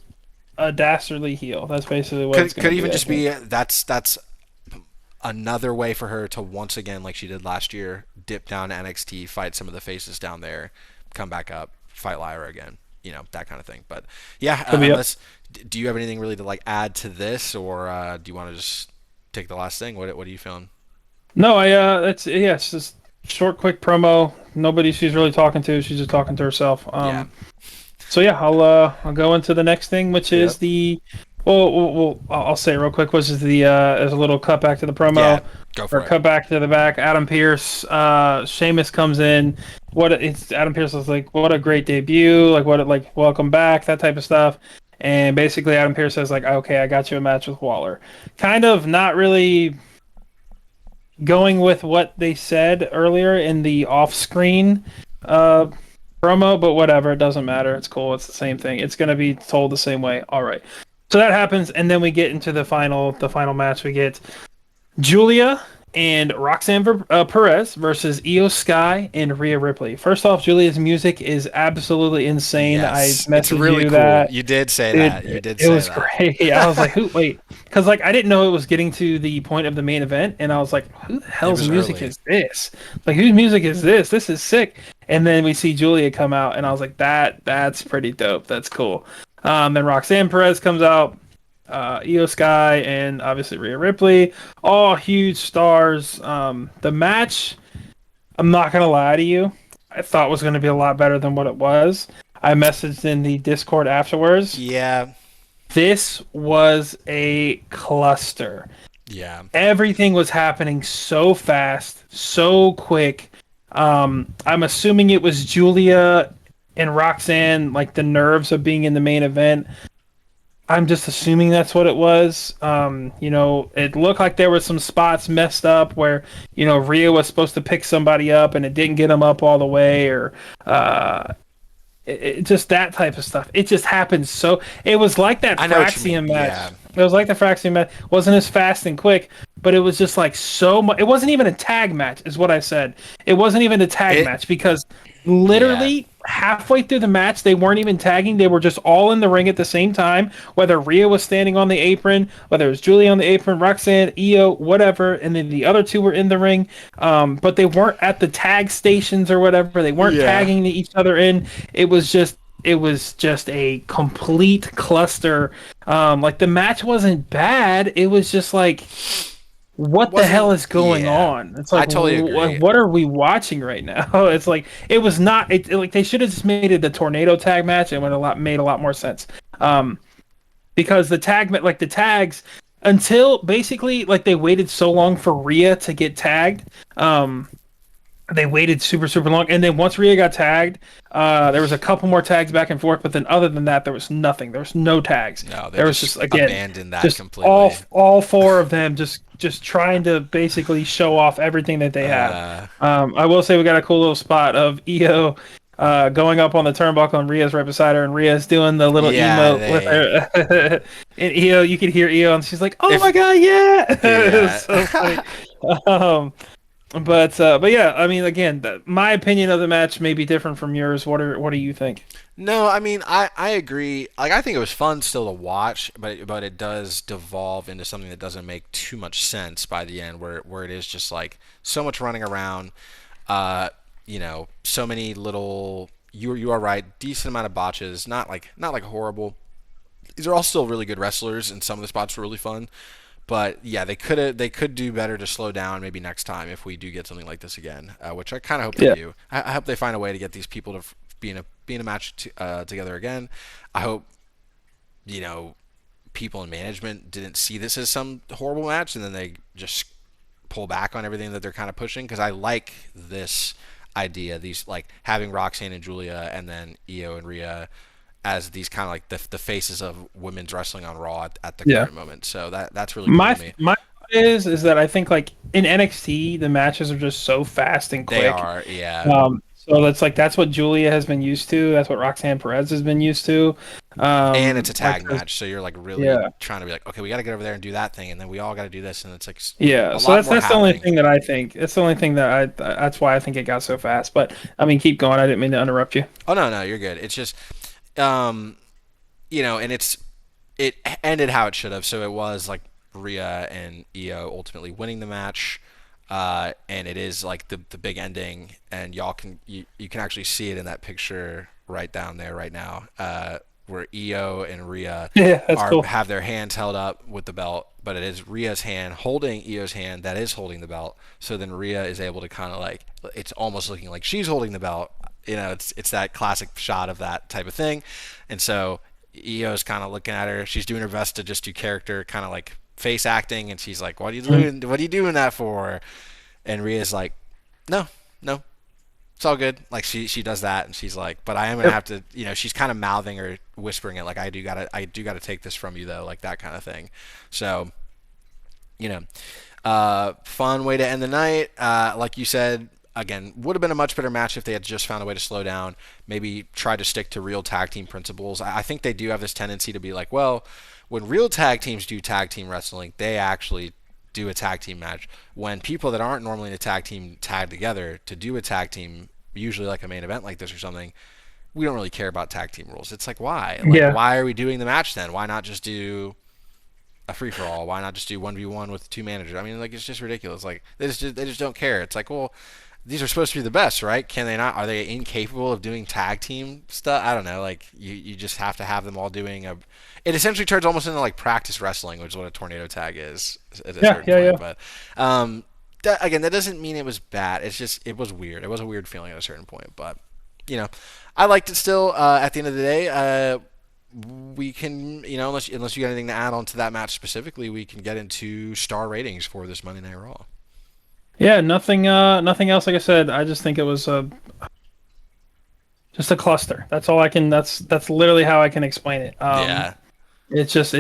a dastardly heel. That's basically what it's Could gonna even be, I just think. be that's another way for her to once again, like she did last year, dip down to NXT, fight some of the faces down there, come back up, fight Lyra again. That kind of thing. But yeah, Could be up. unless do you have anything really to like add to this, or do you want to just take the last thing? What are you feeling? No, I that's yeah, it's just short, quick promo. Nobody she's really talking to. She's just talking to herself. Yeah. So yeah, I'll go into the next thing, which is Yep. the well I'll say it real quick, which is the there's a little cut back to the Yeah. promo Go or for it. cut back to the back. Adam Pierce, Sheamus comes in. It's Adam Pierce was like, what a great debut, like welcome back, that type of stuff. And basically Adam Pierce says like, okay, I got you a match with Waller. Kind of not really going with what they said earlier in the off-screen uh, promo, but whatever, it doesn't matter. It's cool. It's the same thing. It's gonna be told the same way. All right. So that happens, and then we get into the final match. We get Julia and Roxanne Perez versus Io Sky and Rhea Ripley. First off, Julia's music is absolutely insane. I Yes, it's messaged really you cool. that. You did say Dude, that. You did it say was that. great. I was like, who, wait, because like I didn't know it was getting to the point of the main event, and I was like, who the It hell's was music early. is this? Like, whose music is this? This is sick. And then we see Julia come out, and I was like, that's pretty dope. That's cool. Then Roxanne Perez comes out, Io Sky, and obviously Rhea Ripley, all huge stars. The match, I'm not gonna lie to you, I thought was gonna be a lot better than what it was. I messaged in the Discord afterwards. Yeah. This was a cluster. Yeah. Everything was happening so fast, so quick. I'm assuming it was Julia and Roxanne, like the nerves of being in the main event. I'm just assuming that's what it was. It looked like there were some spots messed up where, Rhea was supposed to pick somebody up and it didn't get him up all the way, or just that type of stuff. It just happened so. It was like that I know what you mean. Fraxium match. Yeah. It was like the Fraxium match. Wasn't as fast and quick, but it was just like so much. It wasn't even a tag match, is what I said. It wasn't even a tag It. match because Yeah. literally halfway through the match, they weren't even tagging. They were just all in the ring at the same time. Whether Rhea was standing on the apron, whether it was Julie on the apron, Roxanne, Io, whatever, and then the other two were in the ring. But they weren't at the tag stations or whatever. They weren't Yeah. tagging each other in. It was just a complete cluster. Like the match wasn't bad. It was just like, what the hell Wasn't. is going Yeah. on? It's I like, totally agree. what are we watching right now? It's like it was not. Like they should have just made it the tornado tag match, and would have made a lot more sense. Because the tags, until basically like they waited so long for Rhea to get tagged. They waited super super long, and then once Rhea got tagged, there was a couple more tags back and forth, but then other than that, there was nothing. There was no tags. No, they There was just just again, abandoned that just all completely. all four of them just trying to basically show off everything that they have. Uh, I will say we got a cool little spot of Io going up on the turnbuckle, and Rhea's right beside her, and Rhea's doing the little yeah, emote with they her. And Io, you can hear Io, and she's like, "Oh my if god, yeah!" It was yeah. so funny. Um, but yeah, I mean, again, my opinion of the match may be different from yours. What do you think? No, I mean I agree. Like I think it was fun still to watch, but it does devolve into something that doesn't make too much sense by the end, where it is just like so much running around. Uh, so many little. You are right. Decent amount of botches. Not like horrible. These are all still really good wrestlers, and some of the spots were really fun. But yeah, they could do better to slow down maybe next time if we do get something like this again, which I kind of hope they Yeah, do. I hope they find a way to get these people to be in a match together again. I hope you know people in management didn't see this as some horrible match and then they just pull back on everything that they're kind of pushing because I like this idea, these like having Roxanne and Julia and then Io and Rhea as these kind of like the faces of women's wrestling on Raw at the yeah. current moment. So that's really cool My to me. my is that I think like in NXT the matches are just so fast and They quick. are, yeah. So that's what Julia has been used to. That's what Roxanne Perez has been used to. And it's a Like tag match, so you're like really yeah, trying to be like, okay, we got to get over there and do that thing, and then we all got to do this, and it's like yeah. a So lot that's more that's the only happening. thing that I think. That's the only thing that That's why I think it got so fast. But I mean, keep going. I didn't mean to interrupt you. Oh no, no, you're good. It's just, um, and it ended how it should have. So it was like Rhea and Io ultimately winning the match, and it is like the big ending, and you can actually see it in that picture right down there right now, where Io and Rhea Yeah, that's are cool. have their hands held up with the belt, but it is Rhea's hand holding Io's hand that is holding the belt. So then Rhea is able to kind of like it's almost looking like she's holding the belt. It's that classic shot of that type of thing, and so Io's kind of looking at her. She's doing her best to just do character, kind of like face acting, and she's like, "What are you Mhm. doing? What are you doing that for?" And Rhea's like, "No, no, it's all good." Like she does that, and she's like, "But I am gonna Yep. have to." She's kind of mouthing or whispering it, like, I do gotta take this from you though," like that kind of thing. So you know, fun way to end the night. Like you said, again, would have been a much better match if they had just found a way to slow down. Maybe try to stick to real tag team principles. I think they do have this tendency to be like, well, when real tag teams do tag team wrestling, they actually do a tag team match. When people that aren't normally in a tag team tag together to do a tag team, usually like a main event like this or something, we don't really care about tag team rules. It's like why? Like Yeah. why are we doing the match then? Why not just do a free for all? Why not just do 1v1 with two managers? I mean, like it's just ridiculous. Like they just don't care. It's like, well, these are supposed to be the best, right? Can they not? Are they incapable of doing tag team stuff? I don't know. Like you just have to have them all doing a. It essentially turns almost into like practice wrestling, which is what a tornado tag is at a Yeah. certain Yeah. point. Yeah. But again, that doesn't mean it was bad. It's just it was weird. It was a weird feeling at a certain point. But you know, I liked it still. At the end of the day, we can, unless you got anything to add on to that match specifically, we can get into star ratings for this Monday Night Raw. Yeah. Nothing. Nothing else. Like I said, I just think it was just a cluster. That's all I can. That's literally how I can explain it. Yeah. It just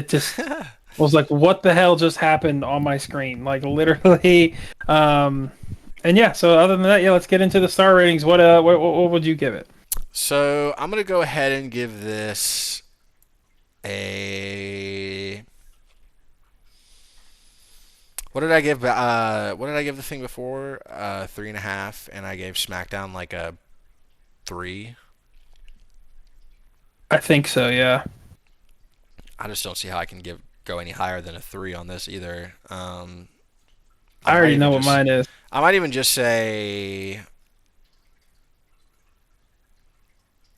was like, what the hell just happened on my screen? Like literally. Um, and yeah. So other than that, yeah, let's get into the star ratings. What would you give it? So I'm gonna go ahead and give this a. What did I give the thing before? 3.5, and I gave SmackDown like a 3. I think so. Yeah. I just don't see how I can go any higher than a 3 on this either. I I might already even know what just mine is. I might even just say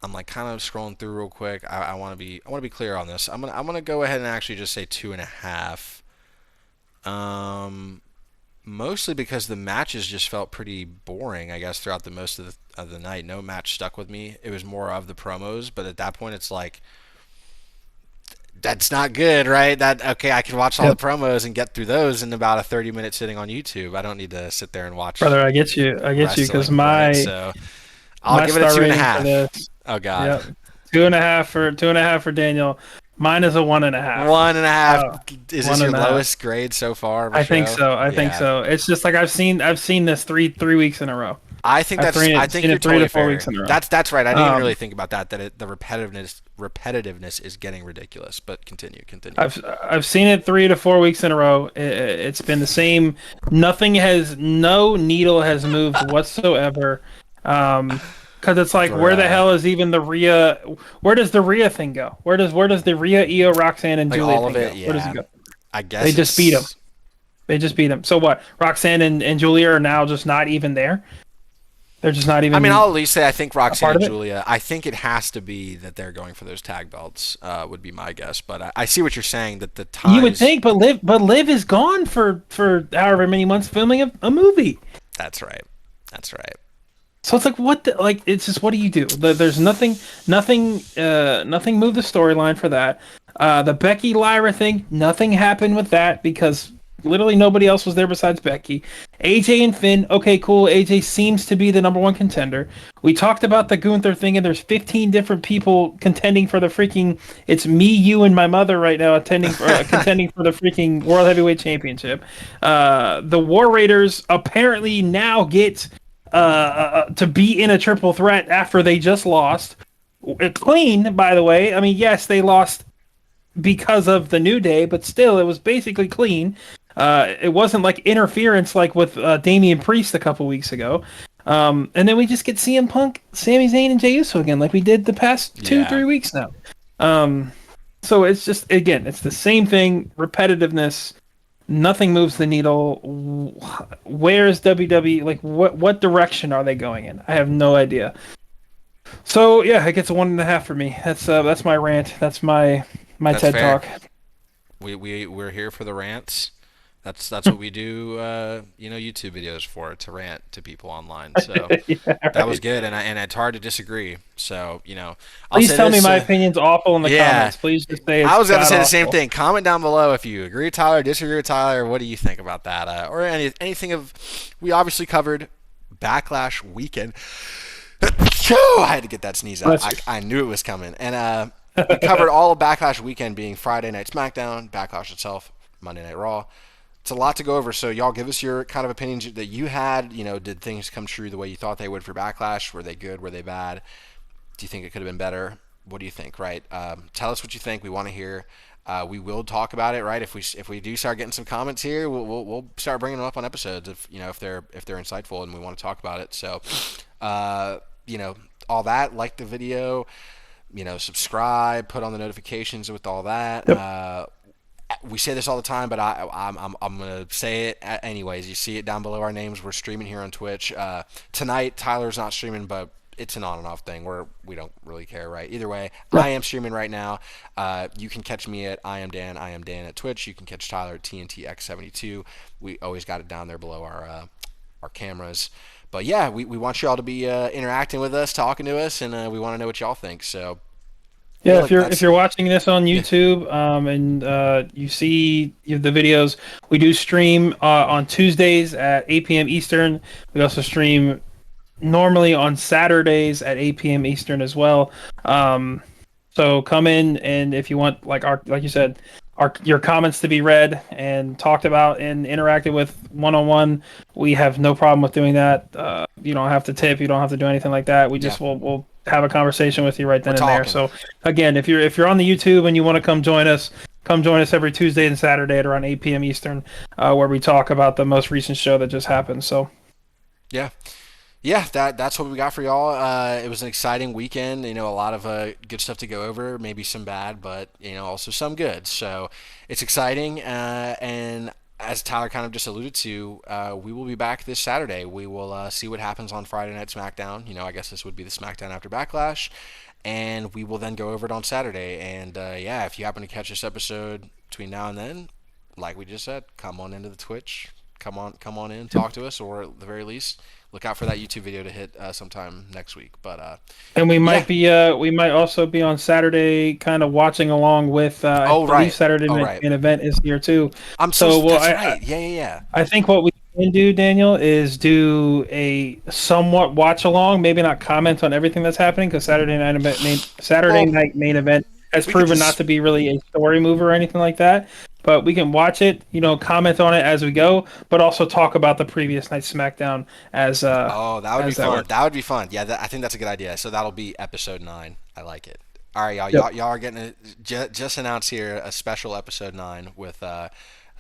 I'm like kind of scrolling through real quick. I want to be clear on this. I'm gonna go ahead and actually just say 2.5. Um, Mostly because the matches just felt pretty boring. I guess throughout the most of the night, no match stuck with me. It was more of the promos, but at that point, it's like That's not good, right? That okay, I can watch all the Yep. promos and get through those in about a 30-minute sitting on YouTube. I don't need to sit there and watch Brother, I get you. I get you because wrestling, right? So I'll give it a star two and a rating for half. this. Oh God. Yep. 2.5 for Daniel. Mine is a 1.5. One and a half. Oh, Is this one your and a half. lowest grade so far of a I think show? so. I think Yeah. so. It's just like I've seen this three weeks in a row. I Seen think you're it three totally to four fair. weeks in a row. That's right. I didn't even Um, really think about that. The repetitiveness is getting ridiculous. But continue. I've seen it 3 to 4 weeks in a row. It's been the same. No needle has moved whatsoever. Because it's like, where the Bruh. hell is even the Rhea? Where does the Rhea thing go? Where does the Rhea, Io, Roxanne, and Like Julia all of thing it, go? Where does it yeah. go? I They guess just beat him. it's They just beat him. So what? Roxanne and Julia are now just not even there. They're just not I mean, even I'll at least say I think a Roxanne part and of it. Julia. I think it has to be that they're going for those tag belts. Would be my guess. But I see what you're saying. That the You would times. think, but Liv is gone for however many months filming a movie. That's right. That's right. So it's like like it's just what do you do? There's nothing moved the storyline for that. The Becky Lyra thing, nothing happened with that because literally nobody else was there besides Becky. AJ and Finn, okay, cool. AJ seems to be the number one contender. We talked about the Gunther thing, and there's 15 different people contending for the freaking. It's me, you, and my mother right now contending for the freaking World Heavyweight Championship. The War Raiders apparently now get to be in a triple threat after they just lost. Clean, by the way. I mean, yes, they lost because of the New Day, but still, it was basically clean. It wasn't like interference like with Damian Priest a couple weeks ago. And then we just get CM Punk, Sami Zayn, and Jey Uso again, like we did the past two, Yeah. 3 weeks now. Um, so it's just again, it's the same thing, repetitiveness. Nothing moves the needle. Where is WWE? Like, what direction are they going in? I have no idea. So yeah, it gets a 1.5 for me. That's my rant. That's my That's TED fair. talk. We're here for the rants. That's what we do. YouTube videos for to rant to people online. So Yeah, that was right. good, and it's hard to disagree. So I'll Please say tell me this. my opinion's awful in the Yeah, comments. Please just say I it's was going to god say the same awful. thing. Comment down below if you agree with Tyler, disagree with Tyler. What do you think about that? Or anything of. We obviously covered Backlash weekend. I had to get that sneeze out. Bless you. I knew it was coming, and we covered all of Backlash weekend being Friday Night SmackDown, Backlash itself, Monday Night Raw. It's a lot to go over, so y'all give us your kind of opinions that you had. Did things come true the way you thought they would for Backlash? Were they good? Were they bad? Do you think it could have been better? What do you think? Right? Tell us what you think. We want to hear. We will talk about it. Right? If we do start getting some comments here, we'll start bringing them up on episodes. If they're insightful and we want to talk about it. So, uh, all that. Like the video. Subscribe. Put on the notifications with all that. Yep. We say this all the time, but I'm gonna say it anyways. You see it down below our names. We're streaming here on Twitch tonight. Tyler's not streaming, but it's an on and off thing where we don't really care, right? Either way, Yeah. I am streaming right now. You can catch me at I am Dan at Twitch. You can catch Tyler at TNTX72. We always got it down there below our cameras. But yeah, we want y'all to be interacting with us, talking to us, and we want to know what y'all think. So yeah, Yeah, if like you're that's if you're watching this on yeah, YouTube, and you see the videos, we do stream on Tuesdays at 8 p.m. Eastern. We also stream normally on Saturdays at 8 p.m. Eastern as well. So come in, and if you want, like you said, your comments to be read and talked about and interacted with one on one, we have no problem with doing that. You don't have to tip, you don't have to do anything like that. We yeah, just will have a conversation with you right we're then and there. talking. So again, if you're on the YouTube and you want to come join us every Tuesday and Saturday at around 8 p.m. Eastern, where we talk about the most recent show that just happened. So Yeah. Yeah, that's what we got for y'all. It was an exciting weekend. A lot of good stuff to go over. Maybe some bad, but also some good. So it's exciting. And as Tyler kind of just alluded to, we will be back this Saturday. We will see what happens on Friday Night SmackDown. I guess this would be the SmackDown after Backlash, and we will then go over it on Saturday. And yeah, if you happen to catch this episode between now and then, like we just said, come on into the Twitch. Come on in, talk to us, or at the very least, look out for that YouTube video to hit sometime next week. But And yeah. we might also be on Saturday, kind of watching along with. I Oh believe right. Saturday Oh night right. main event is here too. I'm so. So, well, That's right. Yeah, yeah, yeah. I think what we can do, Daniel, is do a somewhat watch along. Maybe not comment on everything that's happening because Saturday Well, night main event has we could proven not just. to be really a story mover or anything like that. But we can watch it, comment on it as we go, but also talk about the previous night's SmackDown Oh, that would be as that fun. works. That would be fun. Yeah, I think that's a good idea. So that'll be episode 9. I like it. All right, y'all. Yep. Y'all are getting just announced here a special episode 9 with.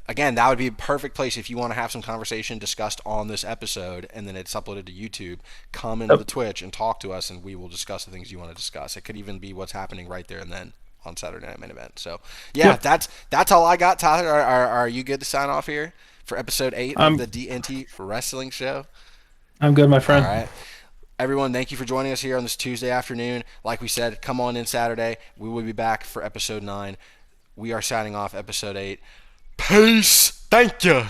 Again, that would be a perfect place if you want to have some conversation discussed on this episode, and then it's uploaded to YouTube. Come into the Yep. Twitch and talk to us, and we will discuss the things you want to discuss. It could even be what's happening right there and then on Saturday Night Main Event. So, yeah, Yep. that's all I got. Tyler, are you good to sign off here for episode 8 of I'm the DNT Wrestling Show? I'm good, my All friend. right. Everyone, thank you for joining us here on this Tuesday afternoon. Like we said, come on in Saturday. We will be back for episode 9. We are signing off episode 8. Peace. Thank you.